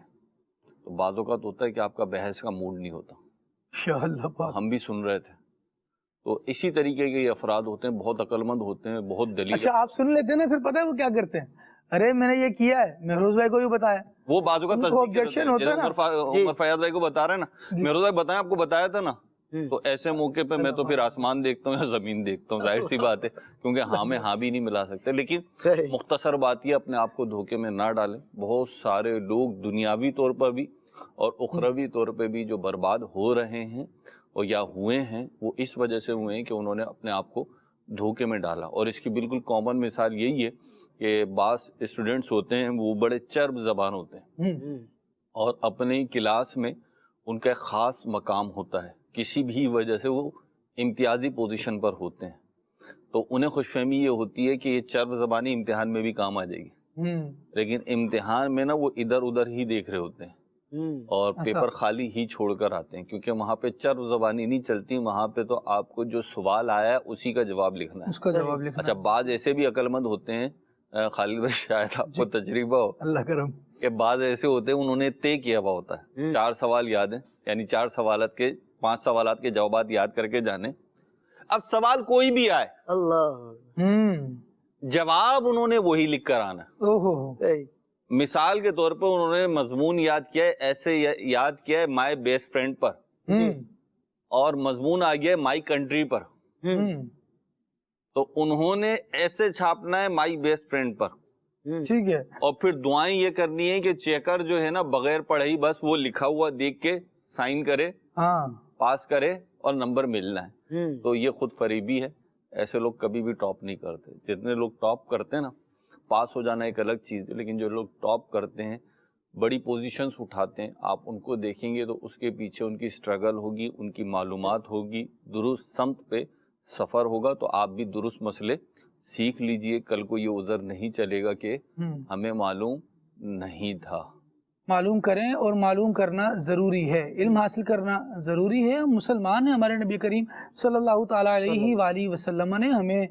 تو بعض اوقات ہوتا ہے کہ آپ کا بحث کا موڈ نہیں ہوتا، ہم بھی سن رہے تھے۔ تو اسی طریقے کے یہ افراد ہوتے ہیں، بہت عقل مند ہوتے ہیں، بہت دلیل۔ اچھا آپ سن لیتے ہیں نا، پھر پتہ ہے وہ کیا کرتے ہیں؟ ارے میں نے یہ کیا ہے، مہروز بھائی کو بھی بتایا، وہ بعض اوقات objection ہوتا ہے نا، عمر فیاض بھائی کو بتا رہے ہیں نا، مہروز بھائی بتائیں آپ کو بتایا تھا نا، تو ایسے موقع پہ میں تو پھر آسمان دیکھتا ہوں یا زمین دیکھتا ہوں، ظاہر سی بات ہے، کیونکہ ہاں میں ہاں بھی نہیں ملا سکتے۔ لیکن مختصر بات یہ، اپنے آپ کو دھوکے میں نہ ڈالیں۔ بہت سارے لوگ دنیاوی طور پر بھی اور اخروی طور پہ بھی جو برباد ہو رہے ہیں اور یا ہوئے ہیں، وہ اس وجہ سے ہوئے ہیں کہ انہوں نے اپنے آپ کو دھوکے میں ڈالا۔ اور اس کی بالکل کامن مثال یہی ہے کہ بعض اسٹوڈنٹس ہوتے ہیں وہ بڑے چرب زبان ہوتے ہیں، اور اپنی کلاس میں ان کا ایک خاص مقام ہوتا ہے، کسی بھی وجہ سے وہ امتیازی پوزیشن پر ہوتے ہیں، تو انہیں خوش فہمی یہ ہوتی ہے کہ یہ چرب زبانی امتحان میں بھی کام آ جائے گی، لیکن امتحان میں نا وہ ادھر ادھر ہی دیکھ رہے ہوتے ہیں اور پیپر خالی ہی چھوڑ کر آتے ہیں، کیونکہ وہاں پہ چرب زبانی نہیں چلتی، وہاں پہ تو آپ کو جو سوال آیا ہے اسی کا جواب لکھنا ہے، اس کا جواب لکھنا۔ اچھا بعض ایسے بھی عقل مند ہوتے ہیں، خالد بھائی شاید آپ کو تجربہ ہو، اللہ کرم، کہ بعض ایسے ہوتے ہیں انہوں نے طے کیا ہوا ہوتا ہے، 4 سوال یاد ہیں، یعنی 4 سوالات کے 5 سوالات کے جوابات یاد کر کے جانے۔ اب سوال کوئی بھی آئے، جواب انہوں نے وہی لکھ کر آنا۔ مثال کے طور پر انہوں نے مضمون یاد کیا ہے، ایسے یاد کیا ہے مائی بیسٹ فرینڈ پر، اور مضمون آ گیا ہے مائی کنٹری پر، تو انہوں نے ایسے چھاپنا ہے مائی بیسٹ فرینڈ پر، ٹھیک ہے، اور پھر دعائیں یہ کرنی ہے کہ چیکر جو ہے نا بغیر پڑھے ہی بس وہ لکھا ہوا دیکھ کے سائن کرے، پاس کرے اور نمبر ملنا ہے۔ تو یہ خود فریبی ہے، ایسے لوگ کبھی بھی ٹاپ نہیں کرتے۔ جتنے لوگ ٹاپ کرتے ہیں نا، پاس ہو جانا ایک الگ چیز ہے، لیکن جو لوگ ٹاپ کرتے ہیں، بڑی پوزیشنز اٹھاتے ہیں، آپ ان کو دیکھیں گے تو اس کے پیچھے ان کی سٹرگل ہوگی، ان کی معلومات ہوگی، درست سمت پہ سفر ہوگا، تو آپ بھی درست مسئلے سیکھ لیجئے۔ کل کو یہ عذر نہیں چلے گا کہ ہمیں معلوم نہیں تھا۔ معلوم کریں، اور معلوم کرنا ضروری ہے، علم حاصل کرنا ضروری ہے۔ ہم مسلمان ہیں، ہمارے نبی کریم صلی اللہ تعالیٰ علیہ وآلہ وسلم نے ہمیں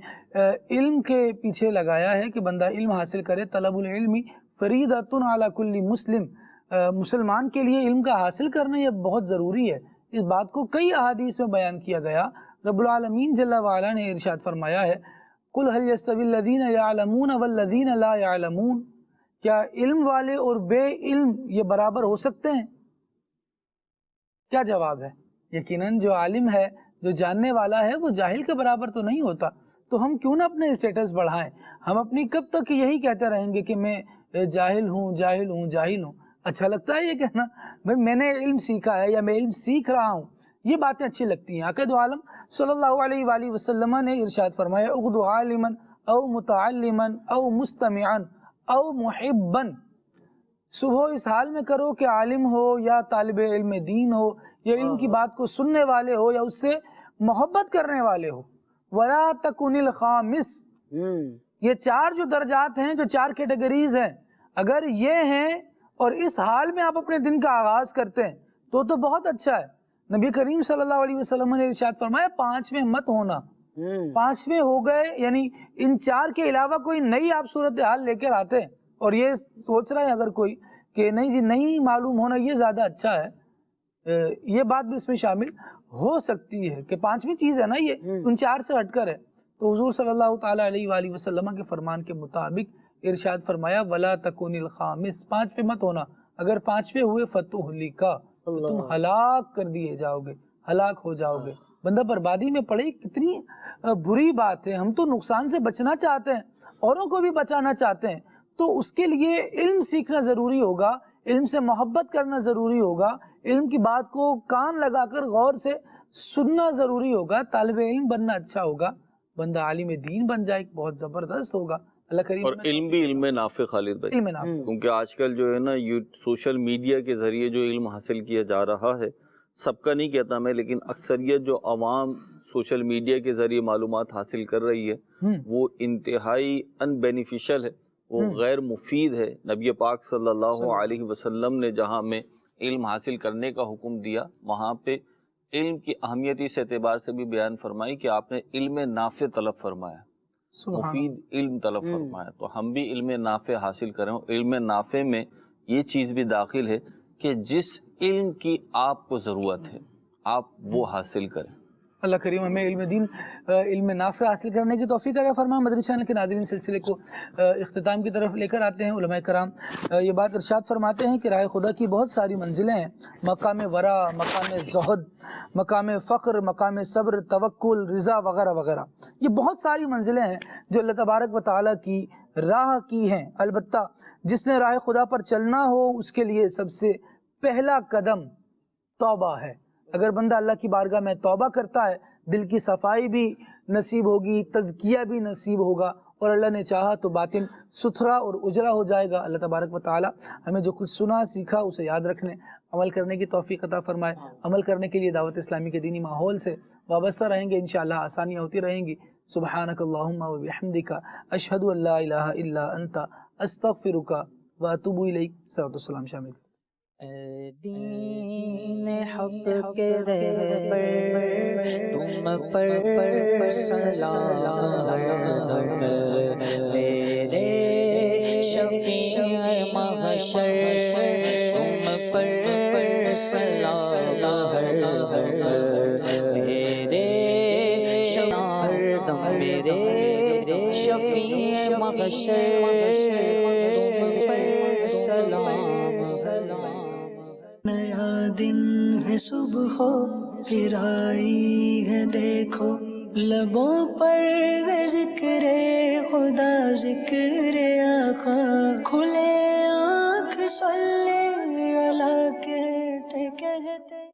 علم کے پیچھے لگایا ہے کہ بندہ علم حاصل کرے۔ طلب العلم فریضۃ علی کل مسلم، مسلمان کے لیے علم کا حاصل کرنا یہ بہت ضروری ہے۔ اس بات کو کئی احادیث میں بیان کیا گیا۔ رب العالمین جل وعلا نے ارشاد فرمایا ہے قل هل يستوي الذين يعلمون والذين لا يعلمون، کیا علم والے اور بے علم یہ برابر ہو سکتے ہیں؟ کیا جواب ہے؟ یقیناً جو عالم ہے، جو جاننے والا ہے، وہ جاہل کے برابر تو نہیں ہوتا. تو ہم کیوں نہ اپنے اسٹیٹس بڑھائیں؟ ہم اپنی کب تک یہی کہتے رہیں گے کہ میں جاہل ہوں جاہل ہوں جاہل ہوں؟ اچھا لگتا ہے یہ کہنا؟ بھائی میں نے علم سیکھا ہے یا میں علم سیکھ رہا ہوں، یہ باتیں اچھی لگتی ہیں. آقا دو عالم صلی اللہ علیہ وآلہ وسلم نے ارشاد فرمایا اغد عالما او متعلما او مستمعا او محبا، صبح اس حال میں کرو کہ عالم ہو یا طالب علم دین ہو یا علم کی بات کو سننے والے ہو یا اس سے محبت کرنے والے ہو. ولا تکن الخامس، یہ چار جو درجات ہیں، جو چار کیٹیگریز ہیں، اگر یہ ہیں اور اس حال میں آپ اپنے دن کا آغاز کرتے ہیں تو بہت اچھا ہے. نبی کریم صلی اللہ علیہ وسلم نے ارشاد فرمایا پانچویں مت ہونا. پانچویں ہو گئے یعنی ان چار کے علاوہ کوئی نئی آپ صورتحال لے کر آتے ہیں اور یہ سوچ رہے ہیں اگر کوئی کہ نہیں جی نہیں معلوم ہونا یہ زیادہ اچھا ہے، یہ بات بھی اس میں شامل ہو سکتی ہے کہ پانچویں چیز ہے نا یہ ان چار سے ہٹ کر ہے. تو حضور صلی اللہ تعالیٰ علیہ وآلہ وسلم کے فرمان کے مطابق ارشاد فرمایا ولا تکون الخامس، پانچویں مت ہونا. اگر پانچویں ہوئے فتہلکا، تو تم ہلاک کر دیے جاؤ گے، ہلاک ہو جاؤ گے. بندہ بربادی میں پڑے، کتنی بری بات ہے. ہم تو نقصان سے بچنا چاہتے ہیں، اوروں کو بھی بچانا چاہتے ہیں، تو اس کے لیے علم سیکھنا ضروری ہوگا، علم سے محبت کرنا ضروری ہوگا، علم کی بات کو کان لگا کر غور سے سننا ضروری ہوگا. طالب علم بننا اچھا ہوگا، بندہ عالم دین بن جائے بہت زبردست ہوگا. اللہ کریم. اور علم بھی علم نافع خالد بھائی، علم نافع، کیونکہ آج کل جو ہے نا سوشل میڈیا کے ذریعے جو علم حاصل کیا جا رہا ہے، سب کا نہیں کہتا میں، لیکن اکثریت جو عوام سوشل میڈیا کے ذریعے معلومات حاصل کر رہی ہے وہ انتہائی ان بینیفیشل ہے، وہ غیر مفید ہے. نبی پاک صلی اللہ علیہ وسلم نے جہاں ہمیں علم حاصل کرنے کا حکم دیا، وہاں پہ علم کی اہمیت اس اعتبار سے بھی بیان فرمائی کہ آپ نے علم نافع طلب فرمایا، مفید علم طلب فرمایا. تو ہم بھی علم نافع حاصل کریں. علم نافع میں یہ چیز بھی داخل ہے کہ جس علم کی آپ کو ضرورت ہے آپ وہ حاصل کریں. اللہ کریم ہمیں علم دین، علم نافع حاصل کرنے کی توفیق عطا فرمائے. مدنی چینل کے ناظرین سلسلے کو اختتام کی طرف لے کر آتے ہیں. علماء کرام یہ بات ارشاد فرماتے ہیں کہ راہ خدا کی بہت ساری منزلیں ہیں، مقام ورع، مقام زہد، مقام فقر، مقام صبر، توکل، رضا وغیرہ وغیرہ. یہ بہت ساری منزلیں ہیں جو اللہ تبارک و تعالیٰ کی راہ کی ہیں. البتہ جس نے راہ خدا پر چلنا ہو اس کے لیے سب سے پہلا قدم توبہ ہے. اگر بندہ اللہ کی بارگاہ میں توبہ کرتا ہے، دل کی صفائی بھی نصیب ہوگی، تزکیہ بھی نصیب ہوگا، اور اللہ نے چاہا تو باطن ستھرا اور اجرا ہو جائے گا. اللہ تبارک و تعالی ہمیں جو کچھ سنا سیکھا اسے یاد رکھنے، عمل کرنے کی توفیق عطا فرمائے. عمل کرنے کے لیے دعوت اسلامی کے دینی ماحول سے وابستہ رہیں گے، انشاءاللہ آسانیاں ہوتی رہیں گی. سبحانک اللہم و بحمدک، اشہد ان لا الہ الا انت، استغفرک و اتوب الیک. صلوات السلام شامل. اے دین حق کے رہبر، تم پر سلام ہے. میرے شفیع محشر، تم پر سلام ہے. میرے شفیع محشر، تم پر سلام. نیا دن ہے، صبح پھر آئی ہے، دیکھو لبوں پر ہے ذکر خدا، ذکر آقا. کھلے آنکھ صلی اللہ کہتے کہتے